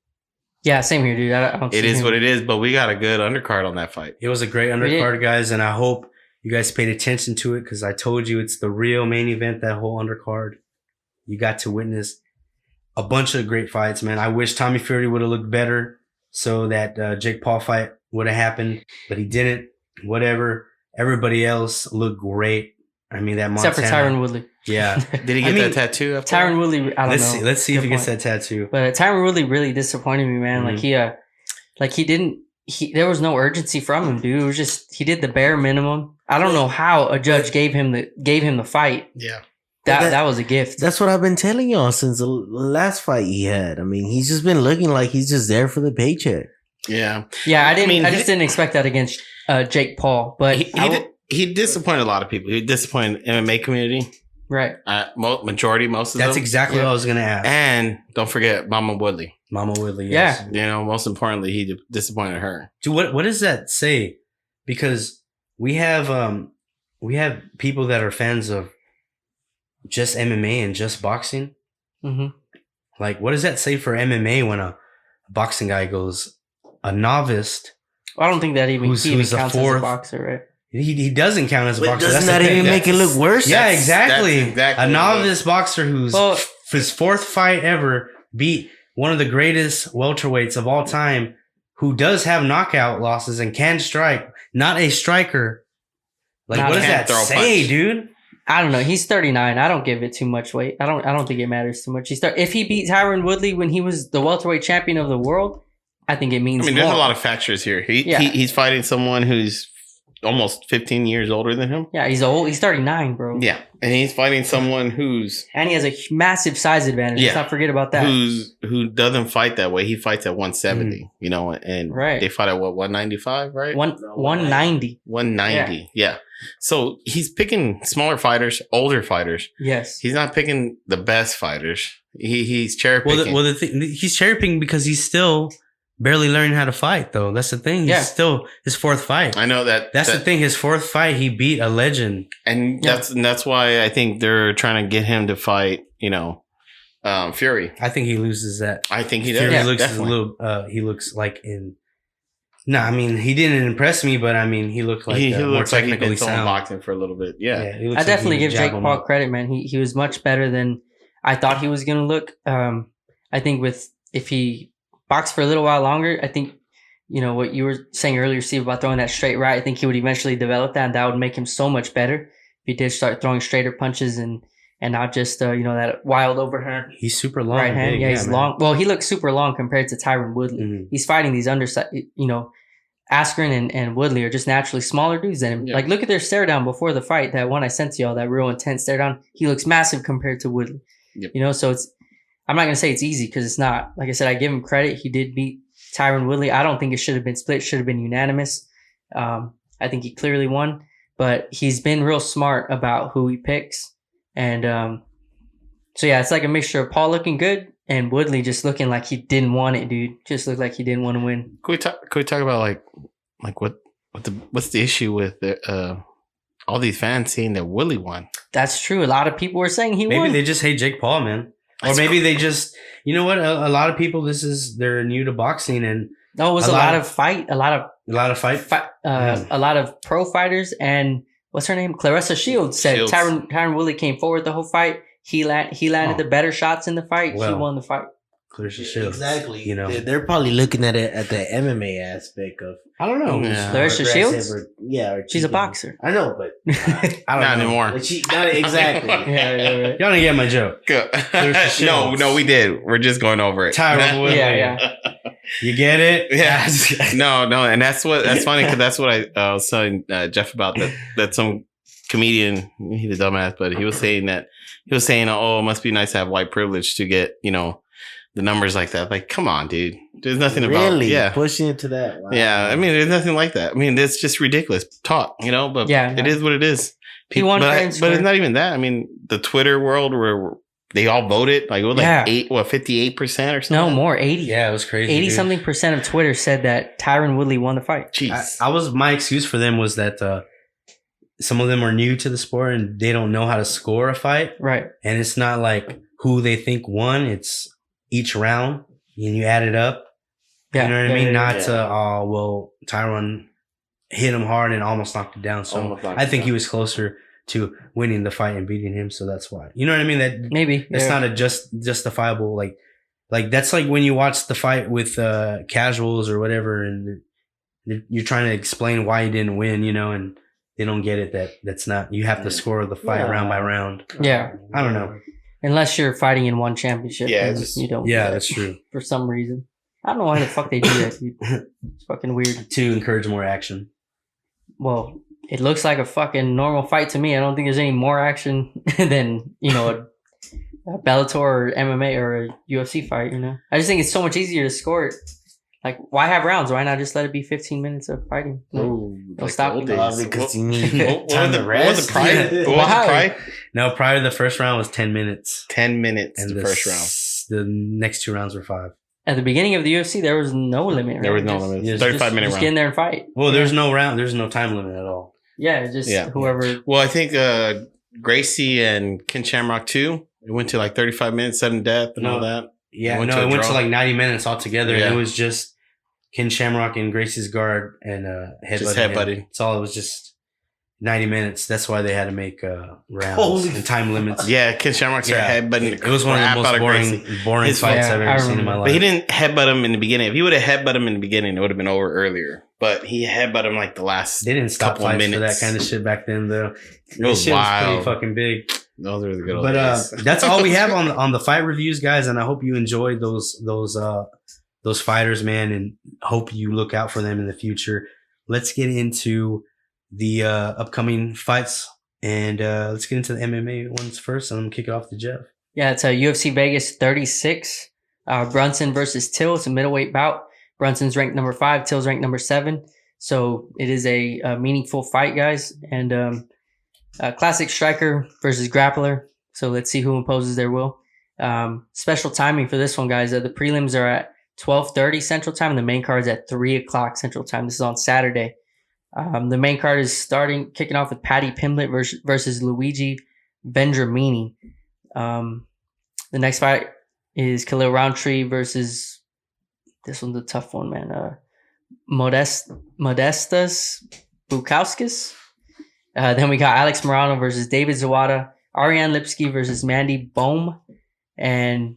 F: Yeah, same here, dude. I don't.
E: it
F: see
E: is
F: him.
E: what it is. But we got a good undercard on that fight.
B: It was a great undercard, guys, and I hope you guys paid attention to it because I told you it's the real main event. That whole undercard, you got to witness a bunch of great fights, man. I wish Tommy Fury would have looked better so that Jake Paul fight would have happened, but he didn't. Whatever. Everybody else looked great. I mean, that Montana.
F: Except for Tyron Woodley.
B: Yeah.
E: Did he get that tattoo? After
F: Tyron Woodley, I don't know.
B: Let's see if
F: Good
B: he gets
F: point.
B: that tattoo.
F: But Tyron Woodley really disappointed me, man. There was no urgency from him, dude. It was just he did the bare minimum. I don't know how a judge gave him the fight.
E: Yeah.
F: That was a gift.
C: That's what I've been telling y'all since the last fight he had. I mean, he's just been looking like he's just there for the paycheck.
E: Yeah.
F: Yeah, I
E: mean,
F: just didn't expect that against Jake Paul, but
E: He disappointed a lot of people. He disappointed MMA community.
F: right.
E: Most of
B: That's
E: them.
B: exactly what I was going to ask.
E: And don't forget Mama Woodley.
B: Mama Woodley, yes.
F: Yeah.
E: You know, most importantly, he disappointed her.
B: Dude, what does that say? Because we have people that are fans of just MMA and just boxing.
F: hmm
B: Like, what does that say for MMA when a boxing guy goes a novice?
F: I don't think that he even
B: Who's the
F: counts as a
B: fourth?
F: boxer, right?
B: He doesn't count as a
C: But
B: boxer.
C: doesn't
B: That's the
C: that
B: thing.
C: even make it look worse?
B: Yeah,
E: That's
B: exactly.
E: exactly
B: A
E: what it
B: novice boxer who's
F: Well-
B: his fourth fight ever beat one of the greatest welterweights of all time, who does have knockout losses and can strike, not a striker. Like,
F: Not
B: what does
E: can't
B: that
E: throw a
B: say,
E: punch.
B: dude?
F: I don't know. He's 39. I don't give it too much weight. I don't think it matters too much. If he beat Tyron Woodley when he was the welterweight champion of the world, I think it means
E: I mean, there's
F: more.
E: a lot of factors here.
F: Yeah.
E: He's fighting someone who's almost 15 years older than him.
F: Yeah, he's old. He's 39, bro.
E: Yeah. And he's fighting someone who's
F: And he has a massive size advantage.
E: Yeah.
F: Let's not forget about that.
E: who doesn't fight that way. He fights at 170, you know, and
F: Right.
E: they fight at what, 195, right?
F: 190.
E: 190. Yeah. So he's picking smaller fighters, older fighters.
F: Yes.
E: He's not picking the best fighters. He's cherry picking.
B: Well, the thing, he's cherry picking because he's still barely learning how to fight, though. That's the thing. He's
F: Yeah.
B: still his fourth fight.
E: I know that.
B: That's the thing. His fourth fight, he beat a legend.
E: And
F: Yeah.
E: that's why I think they're trying to get him to fight, you know, Fury.
B: I think he loses that.
E: I think he does.
B: Fury
F: Yeah,
B: looks
E: definitely.
B: a little. He looks like in. No, I mean he didn't impress me, but I mean he looked like
E: he
B: more
E: looks like he's
B: technically
E: been throwing
B: sound.
E: boxing for a little bit. Yeah.
B: He looks
F: I
B: like
F: definitely
B: he
F: give
B: would
F: Jake
B: jab him
F: Paul
B: up.
F: credit, man. He was much better than I thought he was going to look. I think if he boxed for a little while longer, I think, you know, what you were saying earlier, Steve, about throwing that straight right, I think he would eventually develop that, and that would make him so much better if he did start throwing straighter punches and not just, you know, that wild overhand
B: He's super long.
F: right
B: and
F: hand.
B: big,
F: Yeah, he's
B: man.
F: long. Well, he looks super long compared to Tyron Woodley.
B: Mhm.
F: He's fighting these underside, you know, Askren and Woodley are just naturally smaller dudes than him.
E: Yeah.
F: Like, look at their stare down before the fight. That one I sent to y'all, that real intense stare down. He looks massive compared to Woodley.
E: Yep.
F: You know, so I'm not going to say it's easy because it's not. Like I said, I give him credit. He did beat Tyron Woodley. I don't think it should have been split. It should have been unanimous. I think he clearly won, but he's been real smart about who he picks. And so, yeah, it's like a mixture of Paul looking good and Woodley just looking like he didn't want it, dude. Just looked like he didn't want to win.
E: Could we talk about what's the issue with all these fans seeing that Willie won?
F: That's true. A lot of people were saying he
B: Maybe
F: won.
B: they just hate Jake Paul, man. Or maybe they just, you know what? A lot of people, they're new to boxing and
F: No, it was
B: a
F: a
B: lot
F: lot
B: of-
F: of fight, a lot of a lot of pro fighters, and what's her name? Clarissa Shields said
E: Shields.
F: Tyron Woodley came forward the whole fight. He landed the better shots in the fight. He
B: Well,
F: won the fight.
B: Clarissa Shields.
C: Exactly.
B: You know,
C: They're probably looking at it at the MMA aspect of.
B: I don't know.
E: Yeah.
F: Clarissa
C: aggressive
F: Shields?
C: or
F: She's a
C: cheeky.
F: boxer.
C: I know, but
B: I don't
E: Not
B: know.
E: anymore.
C: but not exactly.
F: Yeah.
B: Y'all didn't get my joke.
E: Good. No, we did. We're just going over it.
B: Tyron Woodley.
F: Yeah.
B: You get it?
E: Yeah. No, and that's funny because that's what I was telling Jeff about that some comedian, he's a dumbass, but he was saying, oh, it must be nice to have white privilege to get, you know, the numbers like that. Like, come on, dude. There's nothing about
C: Really
E: yeah.
C: pushing it to that. Wow.
E: Yeah, I mean, there's nothing like that. I mean, it's just ridiculous talk, you know. But
F: Yeah.
E: it is what it is.
F: He won fair and
E: but
F: square.
E: it's not even that. I mean, the Twitter world where they all voted, like it was
F: Yeah.
E: like 58% or
F: No,
E: something.
F: more 80.
B: Yeah, it was crazy.
F: 80
B: dude.
F: something percent of Twitter said that Tyron Woodley won the fight.
E: Jeez.
B: My excuse for them was that some of them are new to the sport and they don't know how to score a fight.
F: Right.
B: And it's not like who they think won. It's each round and you add it up.
F: Yeah,
B: You know what I mean? Not
E: yeah.
B: well, Tyron hit him hard and almost knocked him down. So
E: Almost knocked
B: I
E: him
B: think
E: down.
B: he was closer to winning the fight and beating him. So that's why. You know what I mean?
F: maybe.
B: That's not a justifiable like that's like when you watch the fight with casuals or whatever, and you're trying to explain why you didn't win, you know, and they don't get it. That's not. You have to score the fight round by round.
F: Yeah.
B: I don't know.
F: Unless you're fighting in one championship.
E: Yeah,
F: and
E: just-
F: you don't.
B: Yeah, that's true.
F: For some reason. I don't know why the fuck they do that, dude. It's fucking weird.
B: To encourage more action.
F: Well, it looks like a fucking normal fight to me. I don't think there's any more action than, you know, a Bellator or MMA or a UFC fight, you know? I just think it's so much easier to score it. Like, why have rounds? Why not just let it be 15 minutes of fighting?
E: Ooh,
F: Don't stop
E: old
F: me.
E: days.
C: Because you need
E: What
C: time
E: was
C: to
E: the price?
C: rest.
E: What was the price?
B: No, prior to the first round was 10 minutes.
E: 10 minutes
B: And
E: the first round.
B: The next 2 rounds were 5.
F: At the beginning of the UFC, there was no limit. Right?
E: There was no
F: Just-
E: limit.
B: just-
E: 35-minute
F: Just
E: round.
F: get in there and fight.
B: Well, there's no round. There's no time limit at all.
F: Yeah, just
E: Yeah.
F: whoever.
E: Well, I think Gracie and Ken Shamrock too. It went to like 35 minutes, sudden death, and all that.
B: Yeah,
E: It went
B: no,
E: to a
B: it went to
E: draw.
B: like 90 minutes altogether.
E: Yeah.
B: And it was just Ken Shamrock and Gracie's guard and headbutting.
E: Just
B: him.
E: headbutting.
B: That's all. It was just 90 minutes. That's why they had to make rounds
C: Holy
B: and time limits.
E: Yeah, Ken Shamrock started
B: Yeah.
E: headbutting.
B: It was one of the most boring
E: His
B: fights
F: fight.
B: I've
F: Yeah,
B: ever
F: I
B: seen in my
F: remember.
B: life.
E: But he didn't headbutt him in the beginning. If he would have headbutted him in the beginning, it would have been over earlier. But he headbutted him like the last.
B: They didn't stop
E: couple
B: fights for
E: minutes.
B: that kind of shit back then, though.
E: It was
B: Shit
E: wild.
B: was pretty fucking big.
E: Those were the good old
B: But
E: days.
B: that's all we have on the fight reviews, guys. And I hope you enjoyed those fighters, man, and hope you look out for them in the future. Let's get into the upcoming fights, and let's get into the MMA ones first. I'm gonna kick it off to Jeff.
F: Yeah, it's a UFC Vegas 36. Brunson versus Till. It's a middleweight bout. Brunson's ranked number 5. Till's ranked number 7. So it is a meaningful fight, guys. And classic striker versus grappler. So let's see who imposes their will. Special timing for this one, guys. The prelims are at 12:30 Central Time, and the main card is at 3 o'clock Central Time. This is on Saturday. The main card is kicking off with Paddy Pimblett versus Luigi Vendramini. The next fight is Khalil Roundtree versus, this one's a tough one, man. Modestas Bukowskis. Then we got Alex Morano versus David Zawada, Ariane Lipsky versus Mandy Bohm, and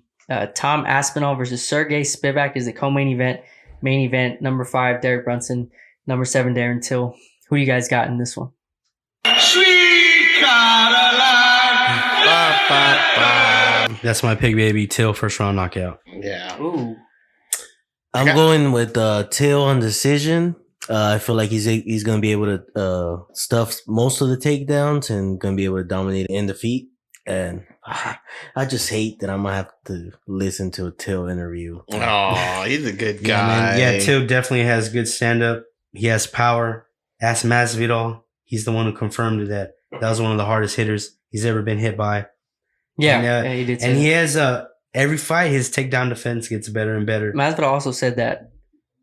F: Tom Aspinall versus Sergey Spivak is the co-main event. Main event, number 5, Derek Brunson, number 7, Darren Till. Who you guys got in this one?
B: That's my pick, baby. Till, first round knockout.
E: Yeah.
F: Ooh.
C: I'm going with Till on decision. I feel like he's going to be able to stuff most of the takedowns and going to be able to dominate in the feet. And I just hate that I'm going to have to listen to a Till interview.
E: Oh, he's a good
B: Yeah,
E: guy.
B: man. Yeah, Till definitely has good stand up. He has power. Ask Masvidal. He's the one who confirmed that was one of the hardest hitters he's ever been hit by.
F: Yeah,
B: And,
F: yeah, he did say
B: And
F: that.
B: he has every fight, his takedown defense gets better and better.
F: Masvidal also said that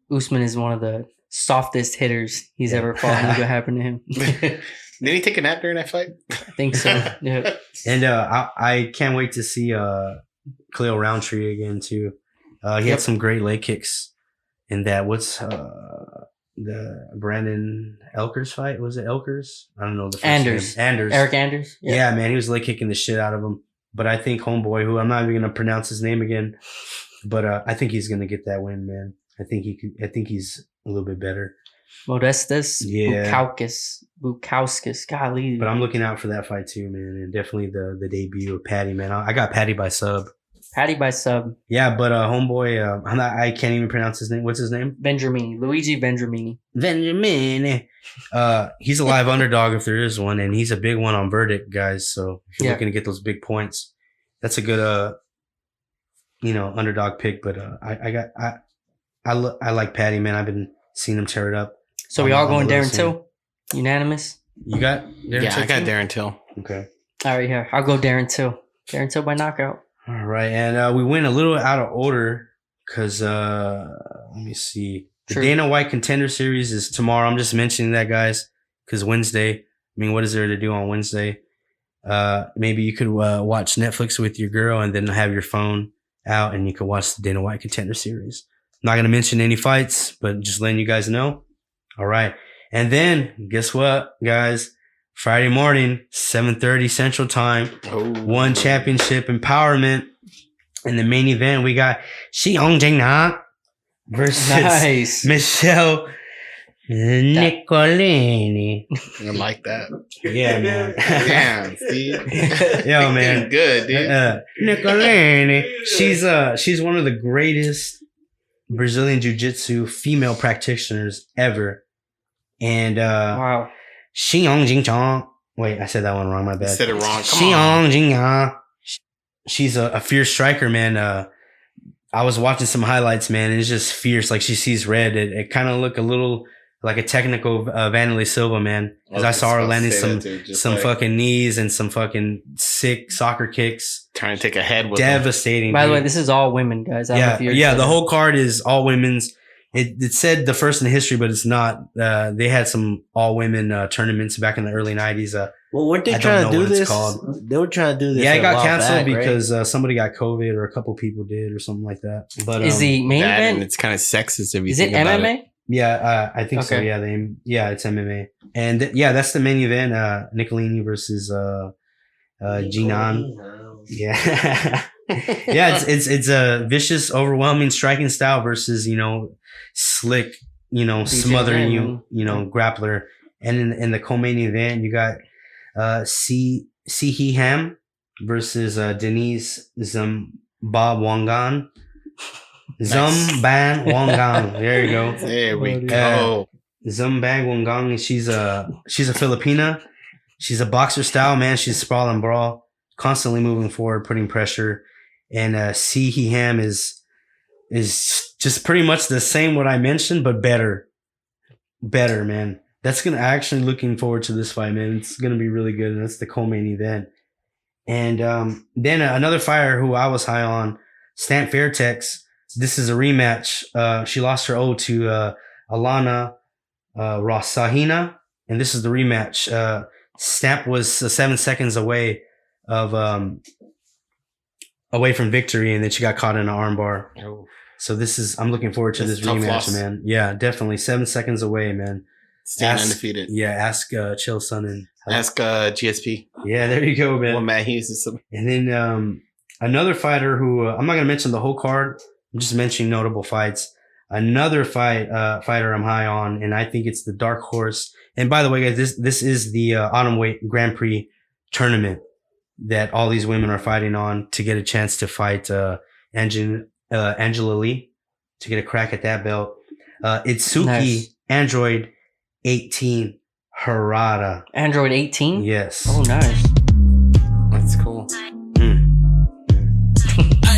F: Usman is one of the softest hitters he's ever fought. And look what happened to him.
E: Did he take a nap during that fight?
F: I think so. Yeah.
B: And I can't wait to see Khalil Roundtree again too. He had some great leg kicks in that. What's the Brandon Elkers fight? Was it Elkers? I don't know the first
F: Anders.
B: name. Anders.
F: Eric Anders.
B: Yeah, man, he was leg kicking the shit out of him. But I think homeboy, who I'm not even gonna pronounce his name again, but I think he's gonna get that win, man. I think he's a little bit better.
F: Modestas
B: Yeah.
F: Bukowskis. Golly.
B: But I'm looking out for that fight too, man, and definitely the debut of Patty, man. I got Patty by sub.
F: Patty by sub.
B: Yeah, but homeboy, I can't even pronounce his name. What's his name?
F: Vendramini. Luigi Vendramini.
B: Benjamin. He's a live underdog if there is one, and he's a big one on verdict, guys. So if you're looking to get those big points, that's a good underdog pick. But I like Patty, man. I've been seeing him tear it up.
F: So we all going
B: the
F: Darren
B: little
F: Till? Unanimous?
B: You got Darren
E: Yeah, I
B: Till
E: got
B: too?
E: Darren Till.
B: Okay.
F: All right, yeah. I'll go Darren Till. Darren Till by knockout.
B: All right, and we went a little out of order because let me see. The
F: True.
B: Dana White Contender Series is tomorrow. I'm just mentioning that, guys, because Wednesday. I mean, what is there to do on Wednesday? Maybe you could watch Netflix with your girl and then have your phone out, and you can watch the Dana White Contender Series. Not going to mention any fights, but just letting you guys know. All right. And then guess what, guys? Friday morning, 7:30 Central Time, One Championship Empowerment. In the main event, we got Xiong Jingna versus Michelle Nicolini.
E: I like that.
B: Yeah, man.
E: Damn, Steve.
B: Yo, man.
E: Good, dude.
B: Nicolini. She's one of the greatest Brazilian Jiu-Jitsu female practitioners ever. And
F: Wow.
B: Xiong Jingchang. Wait, I said that one wrong. My bad.
E: You said it wrong. Come
B: Xiong Jingya. She's a fierce striker, man. I was watching some highlights, man, and it's just fierce. Like, she sees red. It kind of looked a little like a technical Vanderlei Silva, man. Because I saw her landing some fucking knees and some fucking sick soccer kicks.
E: Trying to take a head with
B: Devastating.
F: By the
B: dude.
F: way, this is all women, guys. I don't know if you're
B: The whole card is all women's. It said the first in history, but it's not. They had some all women tournaments back in the early 90s.
C: Well, weren't they
B: I don't
C: trying
B: know
C: to do
B: what it's
C: this?
B: called.
C: They were trying to do this.
B: Yeah, it
C: a
B: got
C: while
B: canceled
C: back, right?
B: because somebody got COVID or a couple people did or something like that. But
F: is the main
E: that, and
F: event?
E: it's kind of sexist if you
F: Is it
E: think about
F: MMA?
E: it.
B: yeah, I think so.
F: Okay.
B: Yeah, it's MMA, and that's the main event. Nicolini versus Jinan. Yeah, yeah. It's a vicious, overwhelming striking style versus slick, smothering grappler. And in the co-main event, you got Sihi Ham versus Denise Zumba Zumban Wangang. There you go.
E: There we go.
B: Zumbang Wangang. She's a Filipina. She's a boxer style, man. She's sprawl and brawl, constantly moving forward, putting pressure. And Sihi Ham is just pretty much the same what I mentioned, but better, man. That's actually looking forward to this fight, man. It's gonna be really good, and that's the co-main event. And then another fighter who I was high on, Stamp Fairtex. This is a rematch. She lost her O to Alana Rosahina, and this is the rematch. Stamp was 7 seconds away from victory, and then she got caught in an armbar.
E: Oh.
B: So I'm looking forward to this rematch,
E: loss.
B: man. Yeah, definitely 7 seconds away, man.
E: Staying undefeated.
B: Yeah, ask Chill Son and
E: Ask GSP.
B: Yeah, there you go, man.
E: Well, Matt Hughes is some.
B: And then another fighter who I'm not gonna mention the whole card. I'm just mentioning notable fights. Another fighter I'm high on, and I think it's the dark horse. And by the way, guys, this is the Autumn Weight Grand Prix tournament that all these women are fighting on to get a chance to fight Angela Lee to get a crack at that belt. Itsuki
F: Nice.
B: Android 18 Harada.
F: Android 18?
B: Yes.
F: Oh, nice.
E: That's cool.
A: Hey,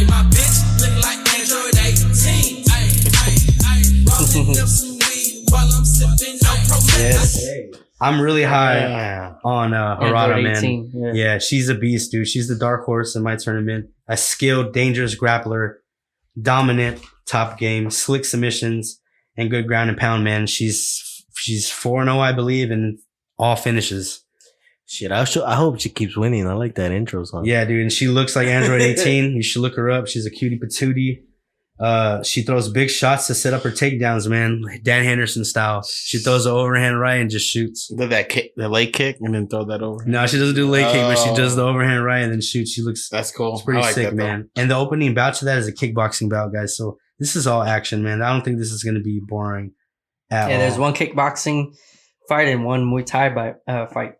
A: my bitch look like Android 18. Rolling up some weed while I'm sipping no Pro.
B: Yes. I'm really high on Harada,
F: Android
B: man.
F: 18,
B: Yeah, she's a beast, dude. She's the dark horse in my tournament. A skilled, dangerous grappler, dominant, top game, slick submissions, and good ground and pound, man. She's 4-0, I believe, and all finishes.
C: Shit, I hope she keeps winning. I like that intro song.
B: Yeah, dude. And she looks like Android 18. You should look her up. She's a cutie patootie. She throws big shots to set up her takedowns, man. Dan Henderson style. She throws the overhand right and just shoots.
E: Did that kick, the leg kick, and then throw that over?
B: No, she doesn't do leg kick, but she does the overhand right and then shoots. She looks
E: That's cool.
B: it's pretty
E: I like
B: sick,
E: that, though.
B: man. And the opening bout to that is a kickboxing bout, guys. So this is all action, man. I don't think this is going to be boring at all.
F: Yeah, there's one kickboxing fight and one Muay Thai fight.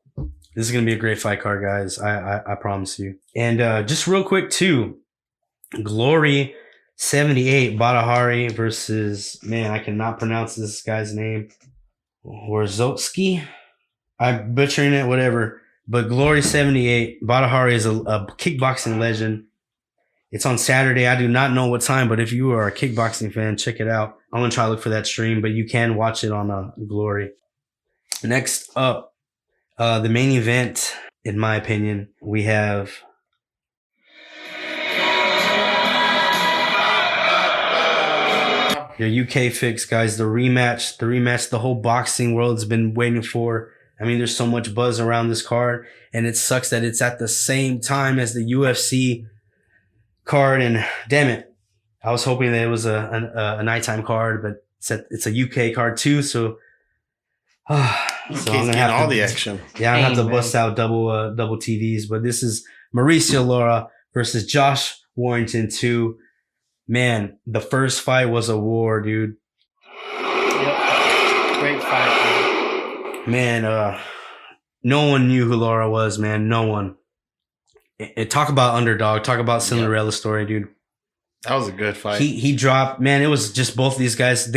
B: This is going to be a great fight card, guys. I promise you. And just real quick, too. Glory 78 Badahari versus, man, I cannot pronounce this guy's name. Warzowski? I'm butchering it, whatever. But Glory 78, Badahari is a kickboxing legend. It's on Saturday. I do not know what time, but if you are a kickboxing fan, check it out. I'm going to try to look for that stream, but you can watch it on Glory. Next up, the main event, in my opinion, we have your UK fix, guys. The rematch the whole boxing world's been waiting for. I mean, there's so much buzz around this card, and it sucks that it's at the same time as the UFC card, and damn it, I was hoping that it was a nighttime card, but it's a UK card too. So, so
E: I'm gonna have all the action.
B: Yeah, I'm gonna have to
F: Dang,
B: bust out double TVs. But this is Mauricio Lara versus Josh Warrington 2. Man, the first fight was a war, dude.
F: Yep. Great fight,
B: Man, no one knew who Lara was, man. No one. Talk about underdog. Talk about Cinderella story, dude.
E: That was a good fight.
B: He dropped, man. It was just both of these guys.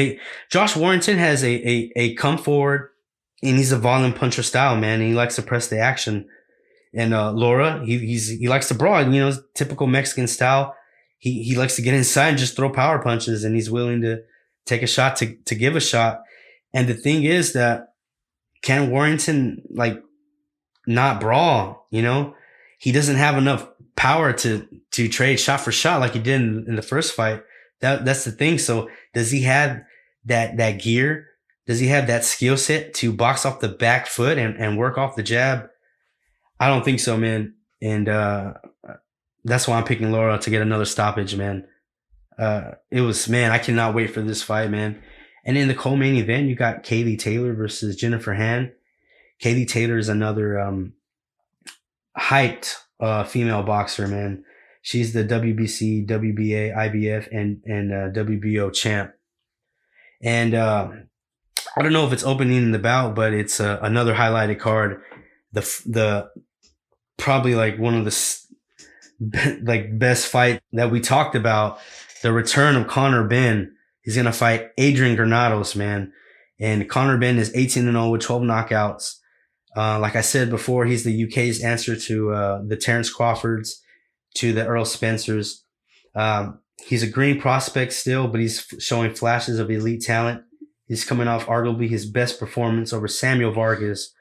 B: Josh Warrington has a come forward, and he's a volume puncher style, man. And he likes to press the action. And Lara, he likes to brawl, you know, typical Mexican style. He likes to get inside and just throw power punches, and he's willing to take a shot to give a shot. And the thing is that can Warrington like not brawl? You know, he doesn't have enough power to trade shot for shot like he did in the first fight. That's the thing. So does he have that gear? Does he have that skill set to box off the back foot and work off the jab? I don't think so, man. And that's why I'm picking Lara to get another stoppage, man. I cannot wait for this fight, man. And in the co-main event, you got Kaylee Taylor versus Jennifer Han. Kaylee Taylor is another hyped female boxer, man. She's the WBC, WBA, IBF, and WBO champ. And I don't know if it's opening in the bout, but it's another highlighted card. The probably like one of the best fight that we talked about. The return of Conor Benn. He's gonna fight Adrian Granados, man. And Conor Benn is 18-0 with 12 knockouts. Like I said before, he's the UK's answer to the Terence Crawfords, to the Earl Spencers. He's a green prospect still, but he's showing flashes of elite talent. He's coming off arguably his best performance over Samuel Vargas.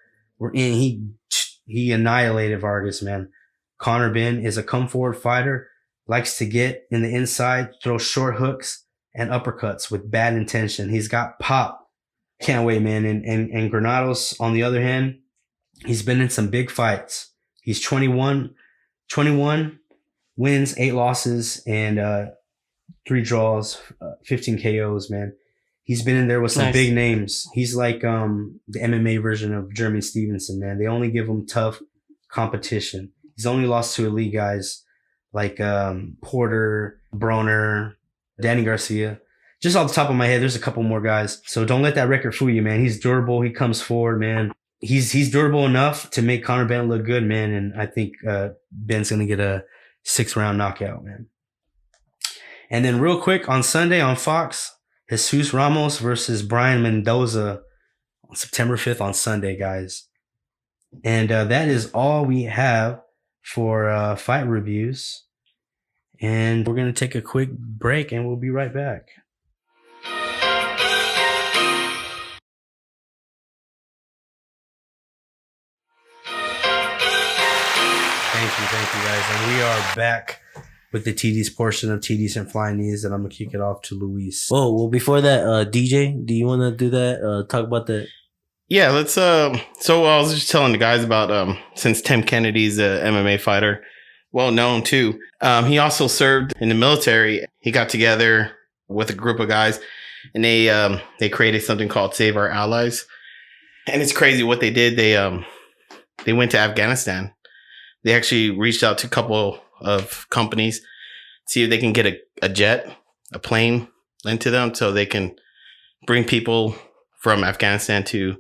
B: He annihilated Vargas, man. Conor Benn is a come forward fighter, likes to get in the inside, throw short hooks and uppercuts with bad intention. He's got pop. Can't wait, man. And Granados, on the other hand, he's been in some big fights. He's 21 wins, 8 losses, and 3 draws, 15 KOs, man. He's been in there with some big names. He's like the MMA version of Jeremy Stevenson, man. They only give him tough competition. He's only lost to elite guys like Porter, Broner, Danny Garcia. Just off the top of my head, there's a couple more guys. So don't let that record fool you, man. He's durable. He comes forward, man. He's durable enough to make Conor Benn look good, man. And I think Ben's going to get a 6-round knockout, man. And then real quick, on Sunday on Fox, Jesus Ramos versus Brian Mendoza on September 5th on Sunday, guys. And that is all we have for fight reviews. And we're going to take a quick break and we'll be right back. Thank you guys. And we are back with the TD's portion of TD's and Flying Knees, and I'm going to kick it off to Luis.
C: Oh, well, before that, DJ, do you want to do that? Talk about that?
E: Yeah, let's, so I was just telling the guys about, since Tim Kennedy's a MMA fighter, well known too. He also served in the military. He got together with a group of guys and they created something called Save Our Allies. And it's crazy what they did. They went to Afghanistan. They actually reached out to a couple of companies, see if they can get a plane lent to them so they can bring people from Afghanistan to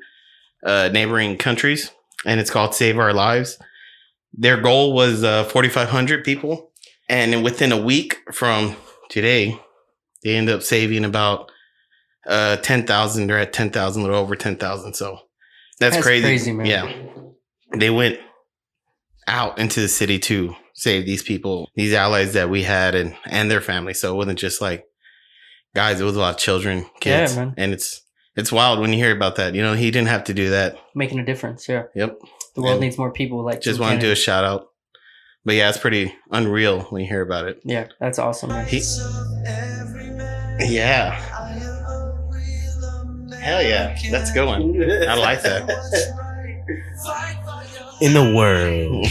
E: neighboring countries. And it's called Save Our Lives. Their goal was 4,500 people. And within a week from today, they ended up saving about 10,000. They're at 10,000, a little over 10,000. So that's crazy, man. Yeah. They went out into the city to save these people, these allies that we had and their families. So it wasn't just like guys, it was a lot of children, kids. Yeah, man. And it's wild when you hear about that. You know, he didn't have to do that.
F: Making a difference, yeah.
E: Yep.
F: The world needs more people like
E: just want to do a shout out. But yeah, it's pretty unreal when you hear about it.
F: Yeah, that's awesome, man.
E: Yeah. Hell yeah. That's a good one. I like that.
C: in the world.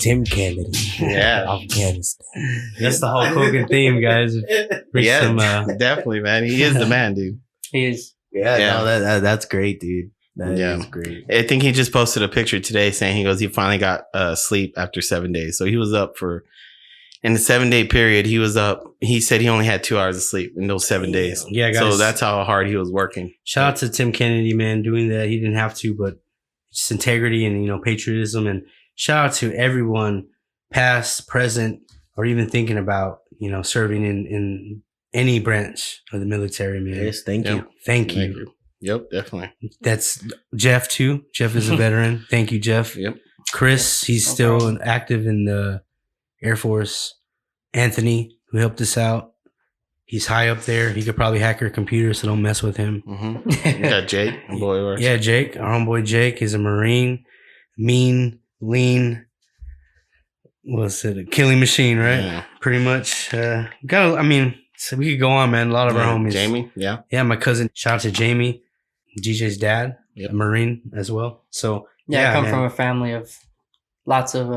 C: Tim Kennedy.
E: Yeah.
C: Afghanistan.
B: That's the Hulk Hogan theme, guys. Bring
E: Yeah,
B: some,
E: definitely, man. He is the man, dude.
F: He is.
C: Yeah,
E: Yeah.
C: no, that's great, dude. That
E: Yeah.
C: is great.
E: I think he just posted a picture today saying he finally got sleep after 7 days. So he was up in the 7-day period, he was up. He said he only had 2 hours of sleep in those 7 days.
B: Yeah, guys.
E: So that's how hard he was working.
B: Shout out to Tim Kennedy, man, doing that. He didn't have to, but just integrity and, patriotism. And shout out to everyone, past, present, or even thinking about, serving in any branch of the military, man.
C: Yes, thank
E: Yeah.
C: you.
B: Thank you.
E: Yep, definitely.
B: That's Jeff, too. Jeff is a veteran. Thank you, Jeff.
E: Yep.
B: Chris, he's
F: No
B: still
F: problem.
B: active in the Air Force. Anthony, who helped us out. He's high up there. He could probably hack your computer, so don't mess with him.
E: Mm-hmm. You got Jake, my boy. of ours.
B: Yeah, Jake, our homeboy Jake is a Marine. Mean, lean. What's it? A killing machine, right?
E: Yeah.
B: Pretty much. So we could go on, man. A lot of our homies.
E: Jamie, yeah.
B: Yeah, my cousin. Shout out to Jamie, DJ's dad,
E: Yep.
B: a Marine as well. So
F: Yeah, I come
B: man.
F: from a family of lots of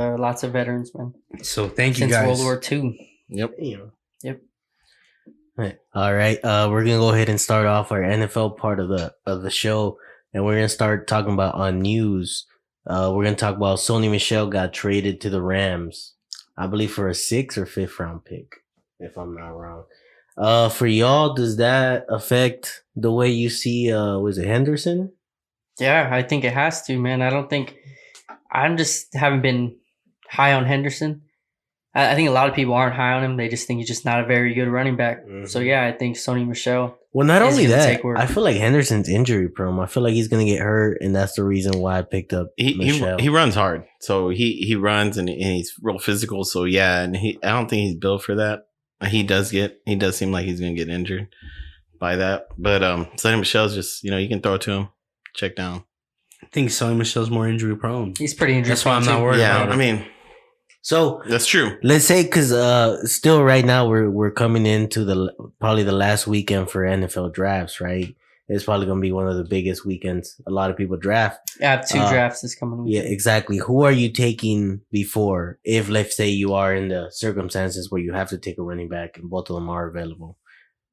F: veterans, man.
B: So thank you
F: Since
B: guys.
F: World War II.
E: Yep.
F: Yep.
C: All right. We're gonna go ahead and start off our NFL part of the show, and we're gonna start talking about on news. We're gonna talk about Sony Michel got traded to the Rams, I believe for a 6th or 5th round pick, if I'm not wrong. For y'all, does that affect the way you see was it Henderson?
F: Yeah, I think it has to, man. I'm just haven't been high on Henderson. I think a lot of people aren't high on him. They just think he's just not a very good running back.
C: Mhm.
F: So yeah, I think Sony Michel.
C: Well, not
F: Is
C: only
F: gonna
C: that,
F: take work.
C: I feel like Henderson's injury prone. I feel like he's gonna get hurt, and that's the reason why I picked up Michel.
E: He runs hard. So he runs and he's real physical. So yeah, and I don't think he's built for that. He does seem like he's gonna get injured by that. But Sonny Michel's just, you can throw it to him, check down.
B: I think Sony Michel's more injury prone.
F: He's pretty injured.
B: That's why I'm not worried
E: Yeah,
B: about it.
E: I mean,
C: So
E: that's true.
C: let's say, because still right now we're coming into probably the last weekend for NFL drafts, right? It's probably gonna be one of the biggest weekends a lot of people draft.
F: I have 2 drafts this coming week.
C: Yeah, exactly. Who are you taking before, if let's say you are in the circumstances where you have to take a running back and both of them are available?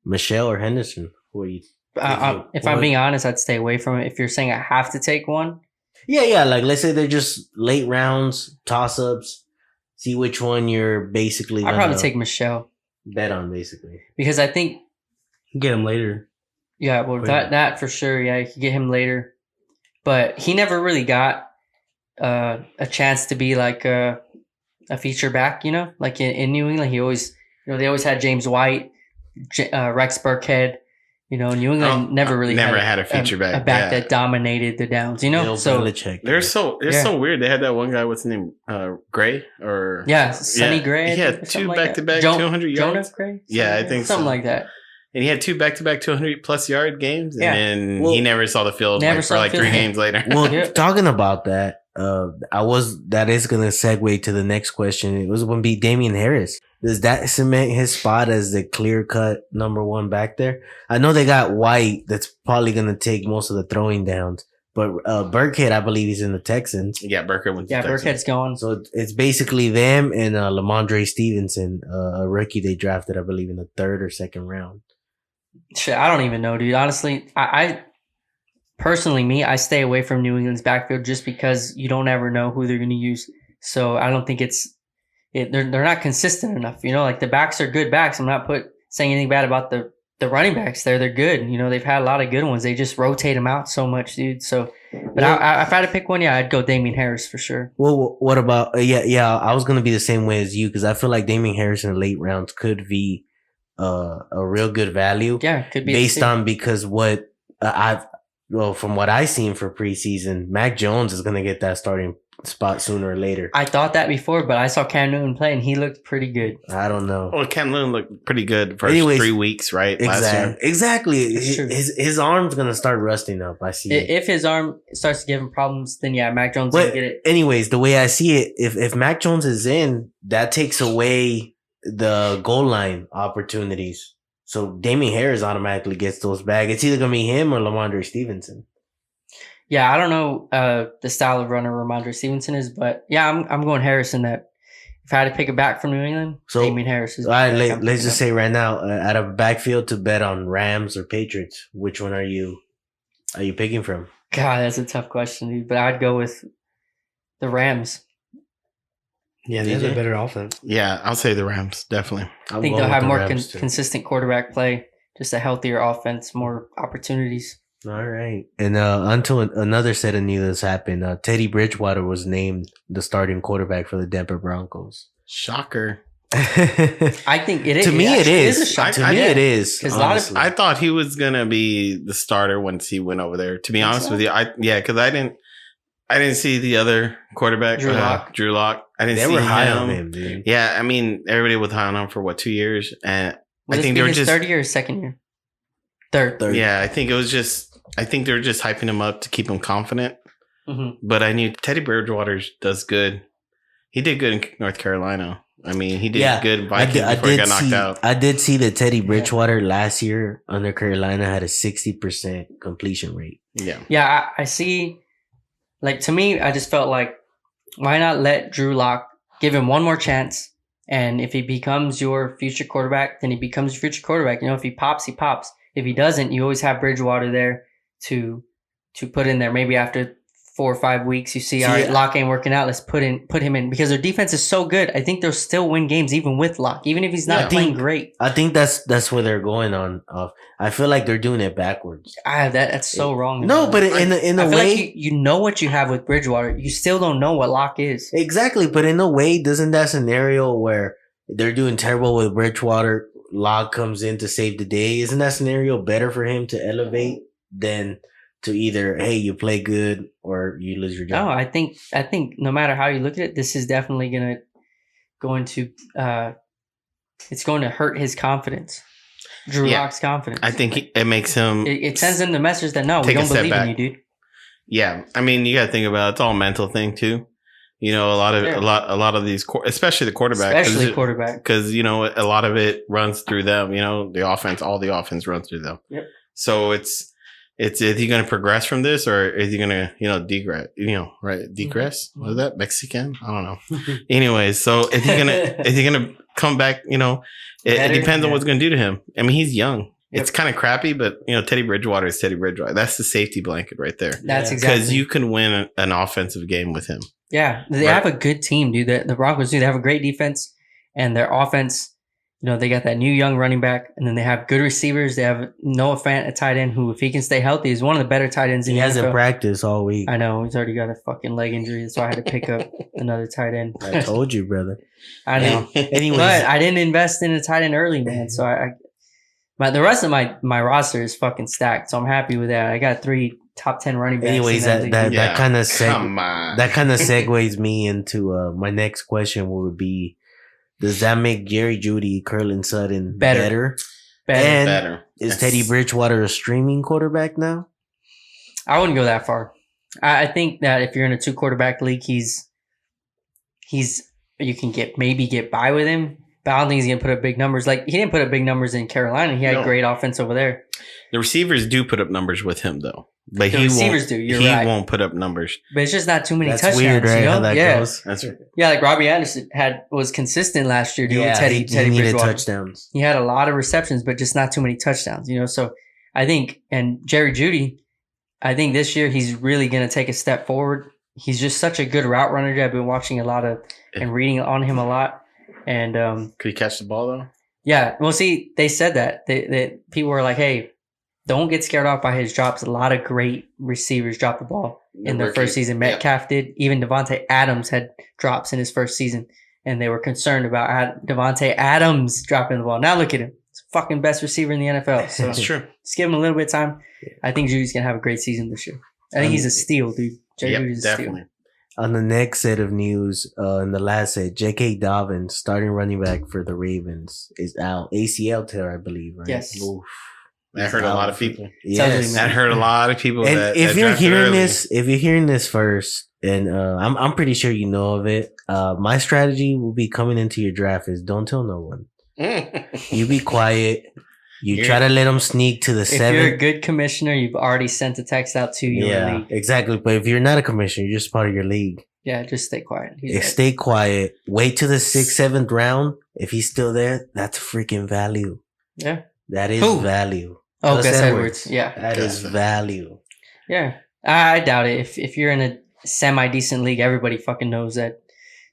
C: Michelle or Henderson? Who are you?
F: If I'm being honest, I'd stay away from it. If you're saying I have to take one,
C: Yeah. Like let's say they're just late rounds, toss ups. See which one you're basically
F: I'd
C: gonna
F: probably take Michel
C: bet on, basically.
F: because I think,
B: Get him later.
F: yeah, well,
B: Wait.
F: that for sure. Yeah, you could get him later, but he never really got a chance to be like a feature back. Like in New England, he always, they always had James White, Rex Burkhead. New England never really
E: had a feature back.
F: a back
E: Yeah.
F: that dominated the downs.
C: Bill
F: So
C: Belichick.
E: They're so
F: Yeah.
E: weird. They had that one guy. What's his name? Gray or
F: yeah, Sonny
E: Yeah.
F: Gray. I
E: He had
F: think, or
E: 2
F: something like that.
E: back-to-back
F: Jo-
E: 200
F: Jonah
E: yards.
F: Gray.
E: Yeah, I think
F: something
E: so.
F: like that.
E: And he had 2 back-to-back 200+ yard games,
F: Yeah.
E: and then
C: Well,
E: he never saw the field
F: never
E: for
F: saw the
E: like 3
F: field.
E: games later.
C: Well,
F: Yeah.
C: talking about that, that is gonna segue to the next question. It was going to be Damian Harris. Does that cement his spot as the clear cut number 1 back there? I know they got White that's probably gonna take most of the throwing downs, but Burkhead, I believe he's in the Texans.
E: Yeah, Burkhead went to
F: Yeah,
E: Texas.
F: Burkhead's going.
C: So it's basically them and Lamondre Stevenson, a rookie they drafted, I believe, in the 3rd or 2nd round.
F: Shit, I don't even know, dude. Honestly, I personally, I stay away from New England's backfield just because you don't ever know who they're going to use. So I don't think they're not consistent enough. Like the backs are good backs. I'm not saying anything bad about the running backs there. They're good. They've had a lot of good ones. They just rotate them out so much, dude. So, but if I had to pick one, yeah, I'd go Damian Harris for sure.
C: Well, what about yeah? I was gonna be the same way as you because I feel like Damian Harris in the late rounds could be a real good value.
F: Yeah, could be
C: based on because what from what I've seen for preseason, Mac Jones is gonna get that starting spot sooner or later.
F: I thought that before, but I saw Cam Newton play and he looked pretty good.
C: I don't know.
E: Well, Cam Newton looked pretty good for
C: Anyways,
E: 3 weeks, right? Last year.
C: Exactly.
F: That's true.
C: His arm's gonna start rusting up. I see.
F: If his arm starts to give him problems, then yeah, Mac Jones
C: But
F: will get it.
C: anyways, the way I see it, if Mac Jones is in, that takes away the goal line opportunities. So Damian Harris automatically gets those back. It's either gonna be him or Lamondre Stevenson.
F: Yeah, I don't know the style of runner Ramondre Stevenson is, but yeah, I'm going Harris in that. If I had to pick a back from New England,
C: So,
F: Damien Harris is.
C: All right,
F: the back I'm
C: let's
F: picking
C: just
F: up.
C: say right now, out of backfield to bet on Rams or Patriots, which one are you picking from?
F: God, that's a tough question, dude. But I'd go with the Rams.
B: Yeah, they have a
C: DJ?
B: better offense.
E: Yeah, I'll say the Rams, definitely.
F: I think they'll have more consistent quarterback play, just a healthier offense, more opportunities.
C: All right. And until another set of news happened, Teddy Bridgewater was named the starting quarterback for the Denver Broncos.
E: Shocker.
F: I think it is.
C: To me, it
F: actually
C: is.
F: a shock.
C: To me, it is.
F: 'Cause a lot of-
C: honestly.
E: I thought he was gonna be the starter once he went over there. To be honest
F: so?
E: with you, because I didn't see the other quarterback,
F: Drew Lock.
E: Drew Lock. I didn't
C: They
E: see
C: were high
E: him.
C: on him, dude.
E: Yeah, I mean everybody was high on him for 2 years, and
F: Will
E: I think
F: this
E: they
F: be
E: were
F: his
E: just
F: third year or second year? Third.
E: yeah. I think they were just hyping him up to keep him confident.
F: Mhm.
E: But I knew Teddy Bridgewater does good. He did good in North Carolina. I mean, he did good in Vikings before he got knocked out.
C: I did see that Teddy Bridgewater last year under Carolina had a 60% completion rate.
E: Yeah.
F: Yeah, I see. Like, to me, I just felt like, why not let Drew Lock give him one more chance? And if he becomes your future quarterback, then he becomes your future quarterback. You know, if he pops, he pops. If he doesn't, you always have Bridgewater there to put in there. Maybe after 4 or 5 weeks, you see, all right, Locke ain't working out. Let's put him in, because their defense is so good. I think they'll still win games even with Locke, even if he's not playing great.
C: I think that's where they're going on. I feel like they're doing it backwards.
F: That's so wrong.
C: No, but in a
F: I feel
C: way,
F: like you know what you have with Bridgewater. You still don't know what Locke is.
C: exactly. But in a way, doesn't that scenario where they're doing terrible with Bridgewater, Locke comes in to save the day? Isn't that scenario better for him to elevate than to either, hey, you play good or you lose your job?
F: No, I think no matter how you look at it, this is definitely going to it's going to hurt his confidence. Drew Lock's confidence.
E: I think it makes him.
F: It sends him the message that no, we
E: take a
F: don't
E: step
F: believe
E: back.
F: in you, dude.
E: Yeah, I mean, you got to think about it. It's all a mental thing too. You know, a lot of these, especially the quarterback, because you know a lot of it runs through them. You know, all the offense runs through them.
F: Yep.
E: So it's is he going to progress from this, or is he going to degress? Degress? What is that, Mexican? I don't know. Anyways, so is he gonna come back? It depends on what's going to do to him. I mean, he's young. Yep. It's kind of crappy, but Teddy Bridgewater is Teddy Bridgewater. That's the safety blanket right there.
F: That's exactly,
E: because you can win an offensive game with him.
F: Yeah, they have a good team, dude. The Broncos do. They have a great defense, and their offense. They got that new young running back, and then they have good receivers. They have Noah Fant, a tight end, who, if he can stay healthy, is one of the better tight ends in the NFL. He hasn't
C: practiced all week.
F: I know. He's already got a fucking leg injury, so I had to pick up another tight end.
C: I told you, brother.
F: I know.
C: Anyways,
F: but I didn't invest in a tight end early, man. So the rest of my roster is fucking stacked, so I'm happy with that. I got 3 top 10 running backs.
C: Anyways, that kind of segues me into my next question, would be, does that make Jerry Jeudy, Curlin Sutton better? Better. Is Teddy Bridgewater a streaming quarterback now?
F: I wouldn't go that far. I think that if you're in a 2 quarterback league, he's you can get by with him. But I don't think he's gonna put up big numbers. Like, he didn't put up big numbers in Carolina. He had great offense over there.
E: The receivers do put up numbers with him, though. But
F: he
E: won't put up numbers.
F: But it's just not too many touchdowns.
C: Weird, right? How that goes.
E: That's right.
F: Yeah, like Robbie Anderson was consistent last year. With Teddy
C: needed
F: Bridgewater.
C: touchdowns.
F: He had a lot of receptions, but just not too many touchdowns. So I think, and Jerry Jeudy, I think this year he's really going to take a step forward. He's just such a good route runner. I've been watching a lot of and reading on him a lot. And
E: could he catch the ball though?
F: Yeah. Well, see, they said that people were like, "Hey, don't get scared off by his drops." A lot of great receivers dropped the ball in their first season. Metcalf did. Even Devontae Adams had drops in his first season, and they were concerned about Devontae Adams dropping the ball. Now look at him; he's the fucking best receiver in the NFL. So
E: that's true.
F: Just give him a little bit of time. I think Judy's gonna have a great season this year. I think he's a steal, dude. Judy's a steal.
C: On the next set of news, in the last set, J.K. Dobbins, starting running back for the Ravens, is out. ACL tear, I believe, right?
F: Yes.
C: Oof.
E: That hurt a lot of people.
C: Yes.
E: That hurt a lot of people.
C: And if you're hearing this first, and I'm pretty sure you know of it, my strategy will be coming into your draft is don't tell no one. You be quiet. You try to let them sneak to the
F: If you're a
C: seventh.
F: good commissioner, you've already sent a text out to your
C: Yeah,
F: league.
C: exactly. But if you're not a commissioner, you're just part of your league.
F: Yeah, just stay quiet. He's right.
C: Stay quiet. Wait till the 6th, 7th round. If he's still there, that's freaking value.
F: Yeah.
C: That is
F: Who?
C: value.
F: Oh,
C: Gus
F: Gus
C: Edwards.
F: Edwards. Yeah.
C: That is value.
F: Yeah. I doubt it. If you're in a semi-decent league, everybody fucking knows that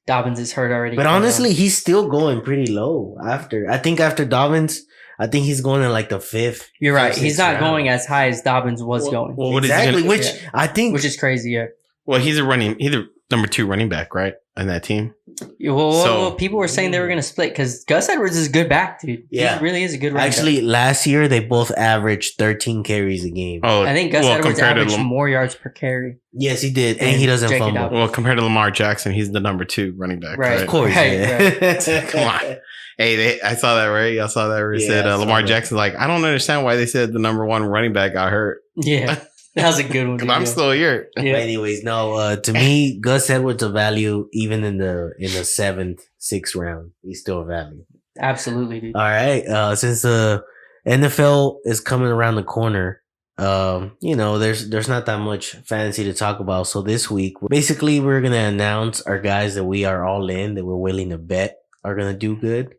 F: Dobbins is hurt already.
C: But honestly, he's still going pretty low after. I think after Dobbins, I think he's going in like the 5th.
F: You're right.
C: 5th,
F: He's
C: 6th
F: not
C: round.
F: going as high as Dobbins was going,
E: Well, what is he
C: Exactly,
E: gonna,
C: which I think
F: which is crazy. Yeah.
E: well, he's the number 2 running back, right? On that team.
F: Well, people were saying they were going to split because Gus Edwards is a good back, dude.
C: Yeah.
F: He really is a good running
C: actually last year they both averaged 13 carries a game.
E: Oh,
F: back. I think Gus Edwards
E: compared
F: averaged
E: to
F: more yards per carry.
C: Yes, he did, and he doesn't
F: J.K.
C: fumble.
F: Dobbins.
E: well, compared to Lamar Jackson, he's the number 2 running back,
F: Right.
E: right?
C: Of course,
F: Right,
C: yeah.
E: Come on. Hey, I saw that, right? Y'all saw that where it
C: Yeah,
E: said
C: I saw
E: Lamar
C: that.
E: Jackson's like, I don't understand why they said the number 1 running back got hurt.
F: Yeah. That was a good one.
E: Because I'm
F: yeah.
E: still here.
C: But
F: Yeah.
C: anyways, no. To me, Gus Edwards a value even in the 7th, 6th round. He's still a value.
F: Absolutely, dude.
C: All right. Since the NFL is coming around the corner, there's not that much fantasy to talk about. So this week, basically, we're gonna announce our guys that we are all in, that we're willing to bet are gonna do good,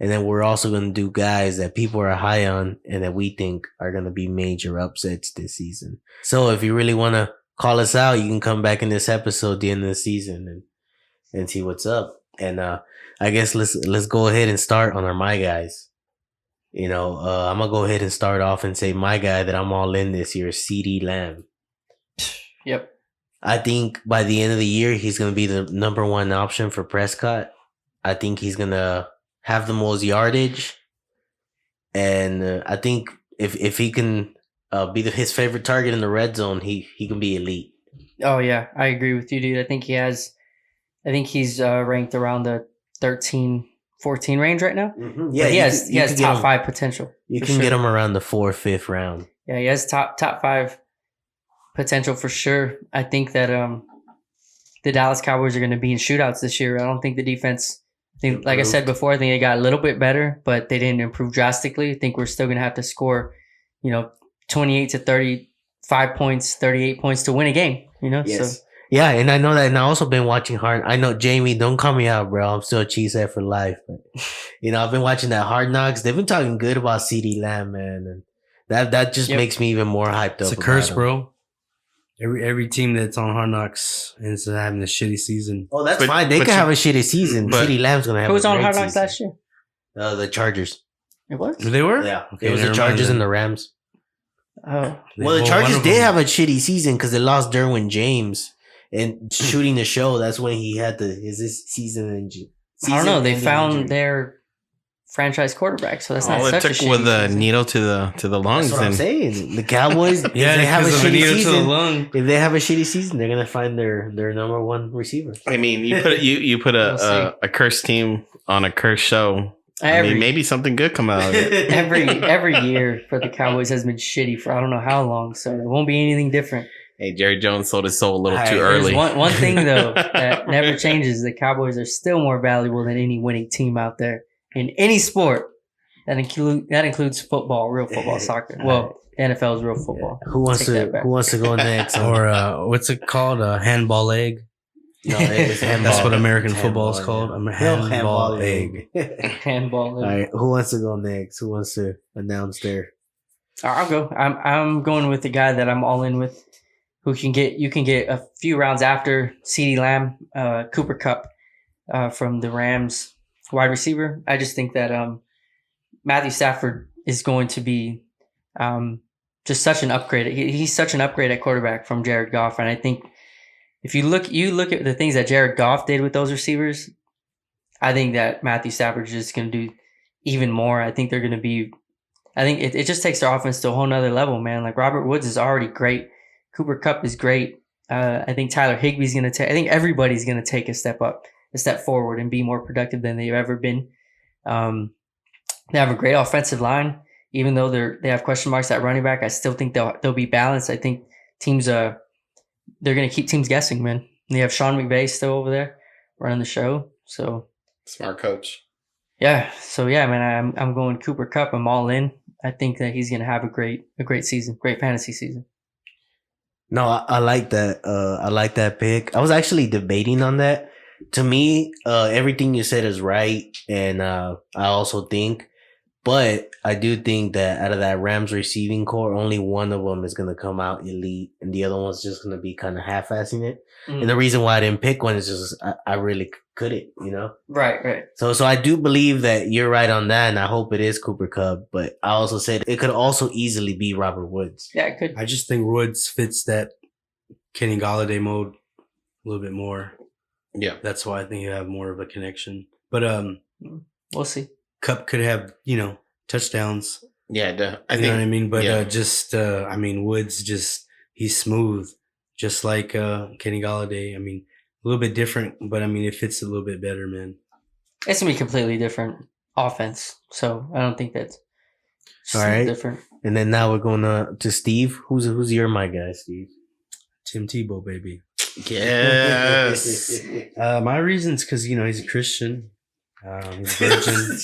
C: and then we're also gonna do guys that people are high on and that we think are gonna be major upsets this season. So if you really want to call us out, you can come back in this episode at the end of the season and see what's up. And I guess let's go ahead and start on our my guys. I'm gonna go ahead and start off and say my guy that I'm all in this year is CeeDee Lamb.
F: Yep.
C: I think by the end of the year he's gonna be the number 1 option for Prescott. I think he's gonna have the most yardage, and I think if he can be his favorite target in the red zone, he can be elite.
F: Oh yeah, I agree with you, dude. I think he's ranked around the 13, 14 range right now.
C: Yeah,
F: But he has top 5 potential.
C: You
F: for
C: can
F: sure.
C: get him around the 4th, 5th round.
F: Yeah, he has top 5 potential for sure. I think that the Dallas Cowboys are going to be in shootouts this year. I don't think the defense. Like I said before, I think it got a little bit better, but they didn't improve drastically. I think we're still going to have to score, 28 to 35 points, 38 points to win a game.
C: Yes.
F: So
C: Yeah, and I know that, and I also been watching Hard. I know Jamie, don't call me out, bro. I'm still a cheesehead for life. But I've been watching that Hard Knocks. They've been talking good about CeeDee Lamb, man, and that just makes me even more hyped up.
B: It's a
C: about
B: curse,
C: him.
B: bro. Every team that's on Hard Knocks ends up having a shitty season.
C: Oh, that's
E: But-
C: fine. They
E: but
C: can
E: you-
C: have a shitty season.
E: but-
C: CeeDee Lamb's gonna have.
F: who was
C: a
F: on
C: great
F: Hard Knocks
C: season.
F: last year?
C: The Chargers.
F: It was.
B: They were?
C: Yeah,
B: Okay,
C: it was the
B: never mind
C: Chargers
B: then.
C: and the Rams.
F: Oh,
C: Well, the
B: one
C: Chargers
B: of
C: did
B: them-
C: have a shitty season because they lost Derwin James and shooting the show. That's when he had his season injury.
F: I don't know. They
C: season-ending
F: found
C: injury.
F: their franchise quarterback, so that's not
E: All it
F: such a
E: took
F: shitty
E: was a
F: season.
E: needle to the lungs.
C: That's what I'm
E: And
C: saying. The Cowboys, if
B: Yeah,
C: they have a
B: because of a
C: shitty
B: needle to the
C: season,
B: lung.
C: if they have a shitty season, they're gonna find their number 1 receiver.
E: I mean, you put
F: We'll see.
E: a cursed team on a cursed show. I
F: Every
E: mean, maybe something good come out of it.
F: every year for the Cowboys has been shitty for I don't know how long, so it won't be anything different.
E: Hey, Jerry Jones sold his soul a little
C: Hey,
E: too
C: there's
E: early.
F: There's one thing though that never changes: the Cowboys are still more valuable than any winning team out there in any sport. That includes football, real football, soccer. Well, NFL is real football.
C: Who wants
F: Take that back.
C: to go next?
B: Or what's it called? A handball egg.
C: No, it's handball.
B: That's what American
C: It's
B: football is
C: handball,
B: called.
C: yeah.
B: A handball egg.
F: Handball.
C: All right, who wants to go next? Who wants to announce their?
F: I'll go. I'm going with the guy that I'm all in with, who you can get a few rounds after CeeDee Lamb, Cooper Kupp, from the Rams, wide receiver. I just think that Matthew Stafford is going to be just such an upgrade. He's such an upgrade at quarterback from Jared Goff, and I think if you look at the things that Jared Goff did with those receivers, I think that Matthew Stafford is just going to do even more. I think they're going to be. I think it just takes their offense to a whole nother level, man. Like Robert Woods is already great. Cooper Kupp is great. I think Tyler Higbee's going to take. I think everybody's going to take a step forward, and be more productive than they've ever been. They have a great offensive line, even though they have question marks at running back. I still think they'll be balanced. I think teams they're going to keep teams guessing, man. And they have Sean McVay still over there running the show. So
E: Smart coach.
F: yeah. So yeah, man, I'm going Cooper Kupp. I'm all in. I think that he's going to have a great season, great fantasy season.
C: No, I like that. I like that pick. I was actually debating on that. To me, everything you said is right, and I also think, but I do think that out of that Rams receiving core, only one of them is going to come out elite, and the other one's just going to be kind of half-assing it. And the reason why I didn't pick one is just I really couldn't, you know.
F: Right.
C: So I do believe that you're right on that, and I hope it is Cooper Kupp. But I also said it could also easily be Robert Woods.
F: Yeah, it could.
B: I just think Woods fits that Kenny Galladay mode a little bit more.
E: Yeah.
B: That's why I think you have more of a connection. But
F: We'll see.
B: Cup could have, touchdowns.
E: Yeah, I
B: You
E: think
B: know what I mean? But
E: yeah.
B: Woods he's smooth, just like Kenny Galladay. A little bit different, but it fits a little bit better, man.
F: It's going to be completely different offense. So I don't think that's
C: All right.
F: different.
C: And then now we're going to Steve. Who's your my guy, Steve?
B: Tim Tebow, baby.
E: yes.
B: My reason's because he's a Christian. He's a virgin.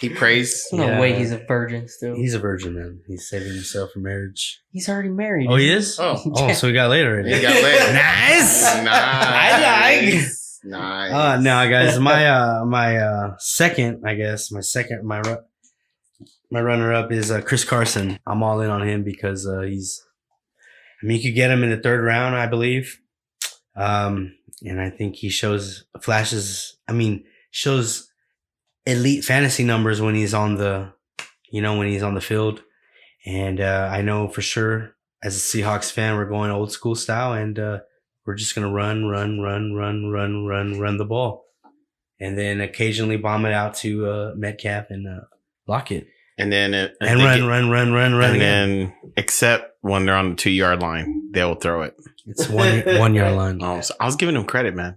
E: He prays.
F: There's no
B: Yeah.
F: way he's a virgin still.
B: He's a virgin, man. He's saving himself for marriage.
F: He's already married.
B: Oh, he is?
E: Oh.
B: So we got later already.
E: He got later.
B: Nice.
E: I like. Nice.
B: No, guys, my second, my runner up is Chris Carson. I'm all in on him because you could get him in the third round, I believe. And I think he shows elite fantasy numbers when he's on the field. And I know for sure as a Seahawks fan, we're going old school style, and we're just going to run the ball. And then occasionally bomb it out to Metcalf and block it.
E: And then
B: run.
E: And
B: again.
E: then, except when they're on the 2-yard line, they will throw it.
B: It's 1 yard line.
E: Oh, so I was giving him credit, man.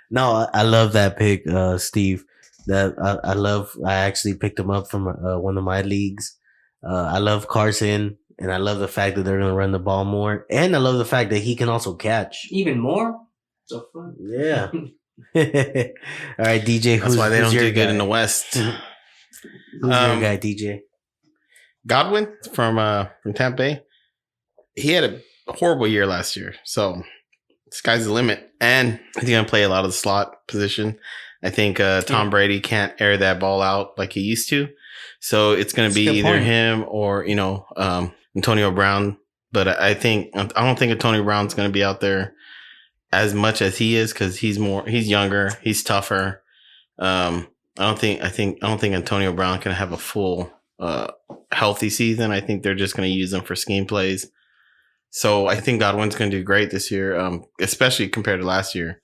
C: No, I love that pick, Steve. I actually picked him up from one of my leagues. I love Carson, and I love the fact that they're going to run the ball more. And I love the fact that he can also catch.
F: Even more? So fun.
C: Yeah. All right, DJ.
E: That's why they don't
C: your
E: do good
C: guy?
E: in the West.
C: Who's your guy, DJ?
E: Godwin from Tampa Bay. He had a horrible year last year, so sky's the limit. And he's going to play a lot of the slot position. I think Tom Brady can't air that ball out like he used to. So it's going to be either him or, Antonio Brown. But I don't think Antonio Brown's going to be out there as much as he is because he's younger, he's tougher. I don't think Antonio Brown can have a full healthy season. I think they're just going to use him for scheme plays. So I think Godwin's going to do great this year, especially compared to last year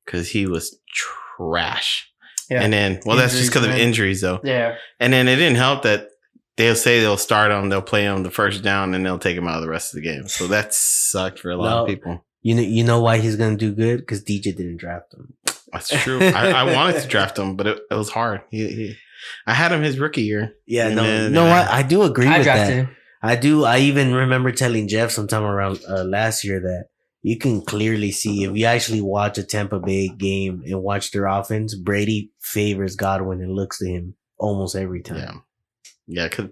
E: because he was trash.
F: Yeah.
E: And then, that's just because of injuries, though.
F: Yeah.
E: And then it didn't help that they'll say they'll start him, they'll play him the first down, and they'll take him out of the rest of the game. So that sucked for a lot of people.
C: You know why he's going to do good? Because DJ didn't draft him.
E: That's true. I wanted to draft him, but it was hard. I had him his rookie year.
C: Yeah, I do agree with that.
F: him.
C: I do. I even remember telling Jeff sometime around last year that you can clearly see if you actually watch a Tampa Bay game and watch their offense, Brady favors Godwin and looks to him almost every time.
E: Yeah, because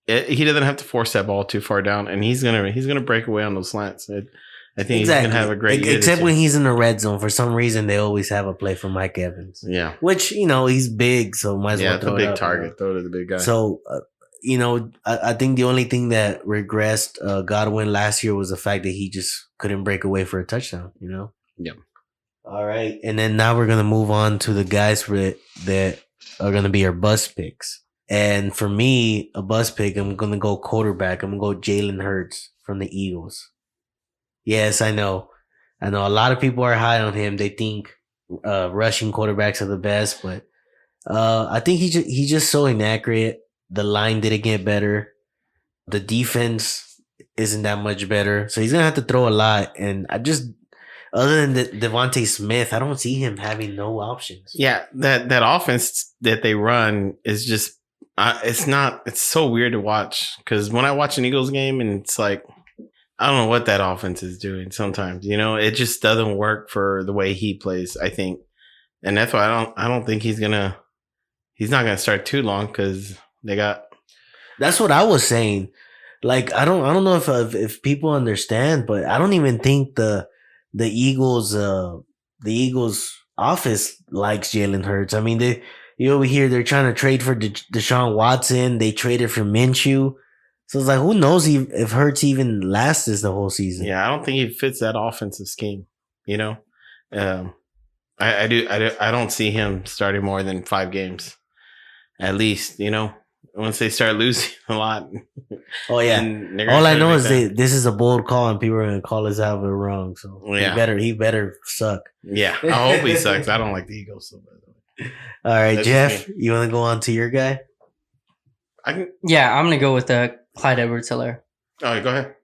E: he doesn't have to force that ball too far down, and he's gonna break away on those slants. I think he's gonna have a great year.
C: Except when he's in the red zone, for some reason they always have a play for Mike Evans.
E: Yeah,
C: which he's big, so might as well throw
E: it's a
C: it
E: big
C: up,
E: target. Throw to the big guy.
C: So. I think the only thing that regressed Godwin last year was the fact that he just couldn't break away for a touchdown,
E: Yeah.
C: All right. And then now we're going to move on to the guys that are going to be our bust picks. And for me, a bust pick, I'm going to go quarterback. I'm going to go Jalen Hurts from the Eagles. Yes, I know. A lot of people are high on him. They think rushing quarterbacks are the best, but I think he's just so inaccurate. The line didn't get better. The defense isn't that much better. So he's going to have to throw a lot. And other than Devontae Smith, I don't see him having no options.
E: Yeah, that offense that they run is just, it's so weird to watch. Because when I watch an Eagles game and it's like, I don't know what that offense is doing sometimes. It just doesn't work for the way he plays, I think. And that's why I don't think he's going to he's not going to start too long because they got.
C: That's what I was saying. Like I don't know if people understand, but I don't even think the Eagles office likes Jalen Hurts. I mean, you over here they're trying to trade for Deshaun Watson. They traded for Minshew. So it's like, who knows if Hurts even lasts this the whole season?
E: Yeah, I don't think he fits that offensive scheme. You know, I don't see him starting more than 5 games, at least. You know, once they start losing a lot.
C: Oh yeah. All I know is this is a bold call, and people are gonna call us out if we're wrong. So he better suck.
E: Yeah, I hope he sucks. I don't like the Eagles so bad.
C: All right,
E: That's
C: Jeff, you want to go on to your guy?
F: Yeah, I'm gonna go with Clyde Edwards-Helaire.
E: Oh, go ahead.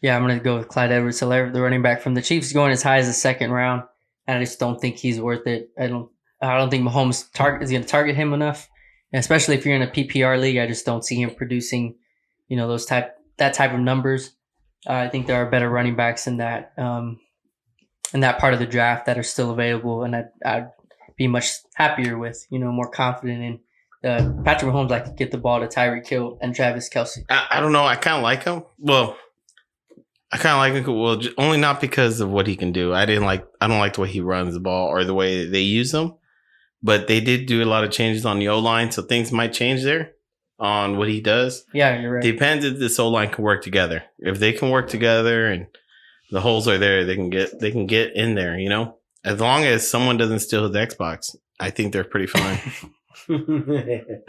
F: Yeah, I'm gonna go with Clyde Edwards-Helaire, the running back from the Chiefs, going as high as the second round. And I just don't think he's worth it. I don't think Mahomes is gonna target him enough. And especially if you're in a PPR league, I just don't see him producing, that type of numbers. I think there are better running backs in that part of the draft that are still available, and I'd be much happier with, more confident in Patrick Mahomes. I could get the ball to Tyreek Hill and Travis Kelce.
E: I don't know. I kind of like him. Well, I kind of like him. Well, only not because of what he can do. I don't like the way he runs the ball or the way they use him. But they did do a lot of changes on the O-line, so things might change there on what he does.
F: Yeah, you're right.
E: Depends if this O-line can work together. If they can work together and the holes are there, they can get in there, As long as someone doesn't steal his Xbox, I think they're pretty fine.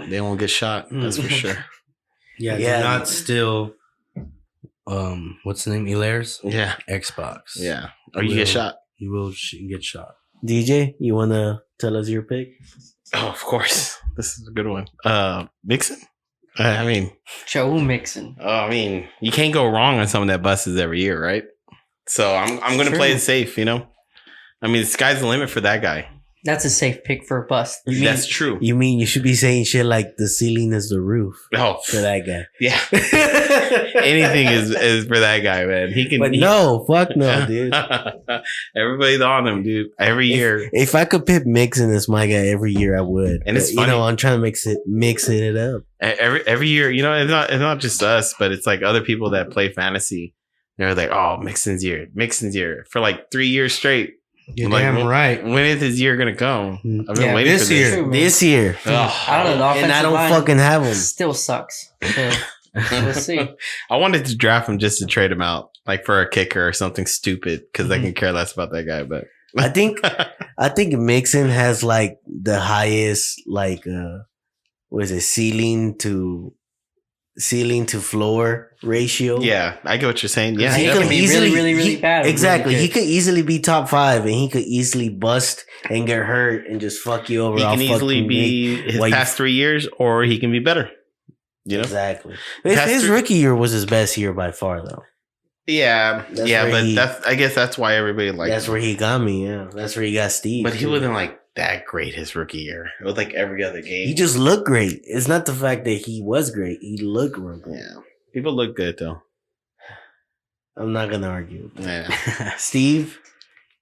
E: They won't get shot, that's for sure.
B: Yeah, do not steal what's the name? Hilaire's?
E: Yeah.
B: Xbox.
E: Yeah. Or you get shot.
B: You will get shot.
C: DJ, you want to tell us your pick?
E: Oh, of course. This is a good one. Mixon?
F: Joe Mixon.
E: I mean, you can't go wrong on someone that busts every year, right? So I'm going to play it safe, I mean, the sky's the limit for that guy.
F: That's a safe pick for a bust.
E: That's true.
C: You mean you should be saying shit like the ceiling is the roof
E: for
C: that guy?
E: Yeah. Anything is for that guy, man. He can.
C: But no, fuck no, dude.
E: Everybody's on him, dude. Every year.
C: If I could pick Mixon as my guy every year, I would.
E: And it's funny.
C: I'm trying to mixing it up.
E: Every year, it's not just us, but it's like other people that play fantasy. They're like, oh, Mixon's year for like 3 years straight.
B: You're damn right.
E: When is his year gonna come? I've been waiting
C: this
E: for this.
C: year. This year.
F: I don't know.
C: And I don't fucking have him.
F: Still sucks. So we'll see.
E: I wanted to draft him just to trade him out, like for a kicker or something stupid, because I can care less about that guy. But
C: I think Mixon has like the highest ceiling to floor ratio.
E: Yeah, I get what you're saying. Yeah,
F: he could be easily, really, really bad.
C: Exactly.
F: Really
C: he could easily be top 5 and he could easily bust and get hurt and just fuck you over.
E: He can easily be his past 3 years, or he can be better.
C: Exactly. His rookie year was his best year by far, though.
E: Yeah, I guess that's why everybody liked him.
C: That's where he got me. Yeah, that's where he got Steve.
E: But he wasn't like that great his rookie year. It was like every other game.
C: He just looked great. It's not the fact that he was great. He looked real good.
E: Yeah, people look good though.
C: I'm not gonna argue.
E: Yeah,
C: Steve.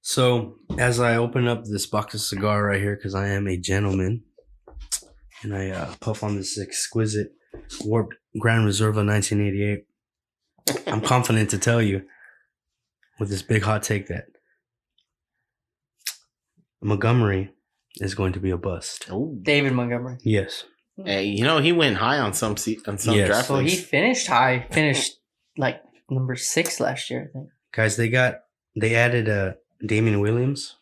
B: So as I open up this box of cigar right here, because I am a gentleman, and I puff on this exquisite warped Grand Reserva 1988. I'm confident to tell you with this big hot take that Montgomery is going to be a bust.
E: Oh,
F: David Montgomery.
B: Yes.
E: Hey, he went high on some draft
F: So
E: leagues.
F: he finished high. Finished like number 6 last year, I think.
B: Guys, they added Damian Williams,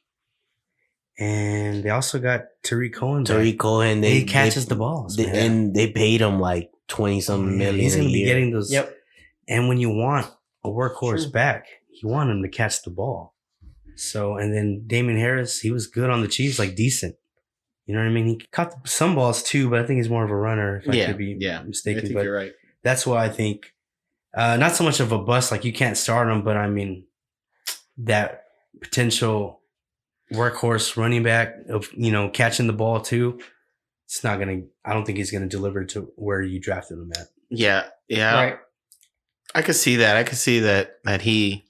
B: and they also got Tariq Cohen.
C: Tariq Cohen,
B: he catches the balls,
C: and they paid him like 20-something million.
B: He's going to be getting those.
F: Yep.
B: And when you want a workhorse back, you want him to catch the ball. So, and then Damian Harris, he was good on the Chiefs, like decent. You know what I mean? He caught some balls too, but I think he's more of a runner. If I could be mistaken,
E: I think
B: but
E: you're right.
B: That's why I think not so much of a bust, like you can't start him, but I mean that potential workhorse running back of catching the ball too. It's not gonna. I don't think he's gonna deliver to where you drafted him at.
E: Yeah,
F: Right.
E: I could see that. I could see that he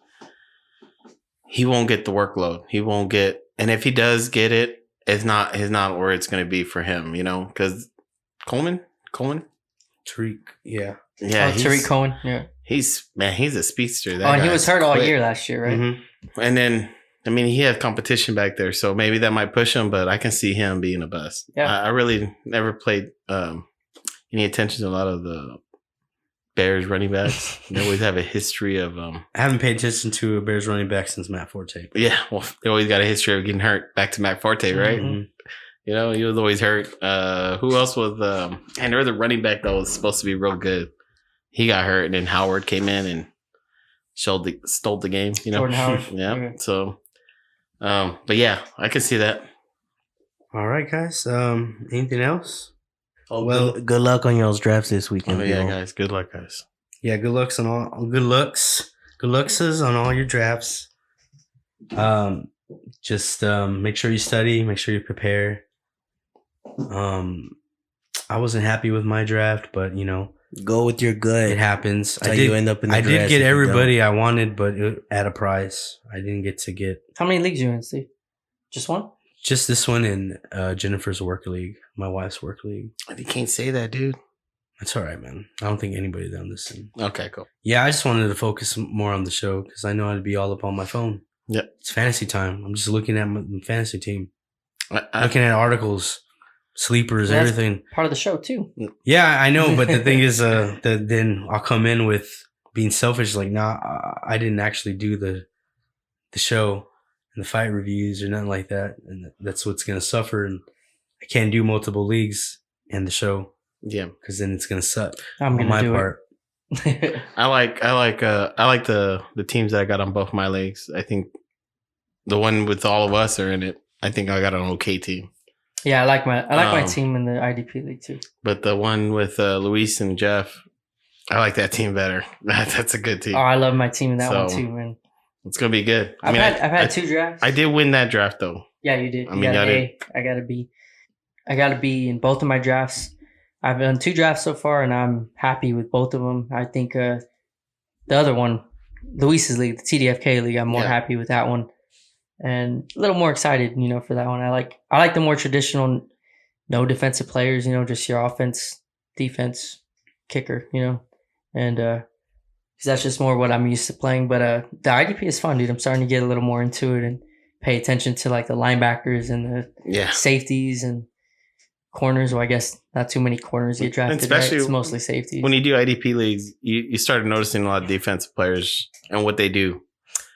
E: won't get the workload. He won't get, and if he does get it, it's not where it's going to be for him, because Coleman.
B: Tariq, yeah.
E: Yeah,
F: Tariq Cohen. Yeah.
E: He's a speedster. That
F: And he was
E: guy's
F: hurt all
E: quick.
F: year last year, right?
B: Mm-hmm.
E: And then, I mean, he had competition back there, so maybe that might push him. But I can see him being a bust.
F: Yeah.
E: I really never played any attention to a lot of the Bears running backs. They always have a history of
B: I haven't paid attention to a Bears running back since Matt Forte.
E: yeah. Well, they always got a history of getting hurt. Back to Matt Forte, right?
B: Mhm.
E: You know, he was always hurt. Who else was? And there was a running back that was supposed to be real good. He got hurt, and then Howard came in and stole the game. You know,
F: Jordan Howard.
E: yeah.
F: Okay.
E: So, but yeah, I can see that.
B: All right, guys. Anything else?
C: Oh,
B: Well-
C: good luck on y'all's drafts this weekend.
E: Oh yeah,
C: yo.
E: guys. Good luck, guys.
B: Yeah, good lucks on all. Good luckses on all your drafts. Just make sure you study. Make sure you prepare. I wasn't happy with my draft, but you know
C: Go with your gut.
B: it happens.
C: That's how you end up in the
B: I did
C: dress
B: get
C: if you
B: everybody I wanted, but at a price. I didn't get to get
F: How many leagues you in, Steve? Just one?
B: just this one in Jennifer's work league, my wife's work league.
E: You can't say that, dude.
B: That's all right, man. I don't think anybody done this.
E: Okay, cool.
B: Yeah, I just wanted to focus more on the show because I know I'd be all up on my phone.
E: Yep.
B: It's fantasy time. I'm just looking at my fantasy team,
E: I,
B: looking at articles, sleepers,
F: That's-
B: everything.
F: Part of the show, too.
B: Yeah, I know, but the thing is, then I'll come in with being selfish, like, nah, I didn't actually do the show and the fight reviews or nothing like that, and that's what's gonna suffer. And I can't do multiple leagues and the show
E: yeah.
B: because then it's gonna suck
F: I'm
B: on
F: going
B: my
F: to do
B: part.
F: it.
E: I like the teams that I got on both my leagues. I think the one with all of us are in it. I think I got an okay team.
F: Yeah, I like my
E: Um,
F: team in the IDP league, too.
E: But the one with Luis and Jeff, I like that team better. That's a good team.
F: Oh, I love my team in that one,
E: So,
F: too, man.
E: It's gonna be good.
F: I've had two drafts.
E: I did win that draft though.
F: Yeah, you did.
E: I
F: You
E: mean,
F: got
E: I
F: an A. I got a B. I got a B in both of my drafts. I've done two drafts so far, and I'm happy with both of them. I think the other one, Luis's league, the TDFK league, I'm more
E: Yeah.
F: happy with that one, and a little more excited, for that one. I like the more traditional, no defensive players, just your offense, defense, kicker, and because that's just more what I'm used to playing. But the IDP is fun, dude. I'm starting to get a little more into it and pay attention to like the linebackers and the
E: Yeah.
F: safeties and corners. Well, I guess not too many corners get drafted.
E: Especially
F: right? It's mostly safeties.
E: When you do IDP leagues, you started noticing a lot of defensive players and what they do.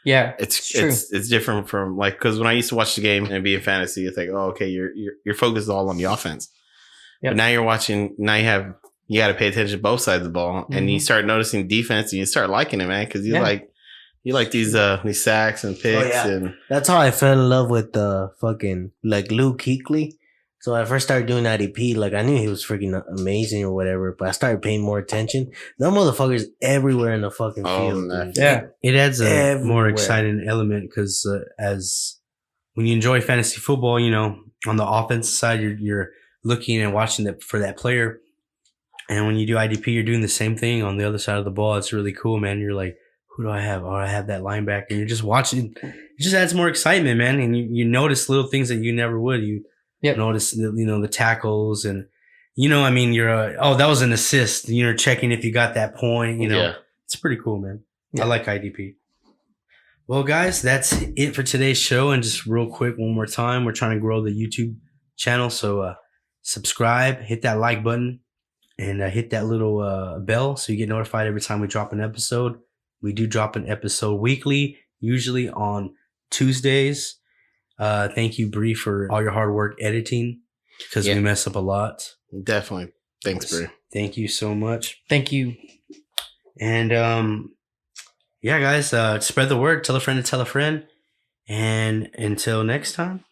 F: yeah,
E: It's
F: true.
E: it's different from like because when I used to watch the game and be in fantasy, it's like, oh, okay, your focus is all on the offense.
F: Yep.
E: But now you're watching. Now you got to pay attention to both sides of the ball, and you
F: Mhm.
E: start noticing defense, and you start liking it, man, because you
F: Yeah.
E: like these sacks and picks,
C: yeah.
E: and
C: That's how I fell in love with fucking like Luke Kuechly. So when I first started doing IDP, like I knew he was freaking amazing or whatever, but I started paying more attention. Them motherfuckers everywhere in the fucking
E: Oh,
C: field.
E: nah.
C: dude.
F: Yeah.
B: It adds a more
C: Everywhere.
B: exciting element because as when you enjoy fantasy football, on the offensive side, you're looking and watching for that player. And when you do IDP, you're doing the same thing on the other side of the ball. It's really cool, man. You're like, who do I have? Oh, I have that linebacker. You're just watching. It just adds more excitement, man. And you notice little things that you never would. You
F: Yep.
B: notice, the tackles and, you're, that was an assist. You're checking if you got that point,
E: yeah.
B: It's pretty cool, man.
F: Yeah.
B: I like IDP. Well, guys, that's it for today's show. And just real quick, one more time, we're trying to grow the YouTube channel. So subscribe, hit that like button, and hit that little bell so you get notified every time we drop an episode. We do drop an episode weekly, usually on Tuesdays. Thank you, Bree, for all your hard work editing because
E: Yeah.
B: we mess up a lot.
E: Definitely. Thanks, Brie.
B: Thank you so much.
F: Thank you.
B: And yeah, guys, spread the word. Tell a friend to tell a friend. And until next time.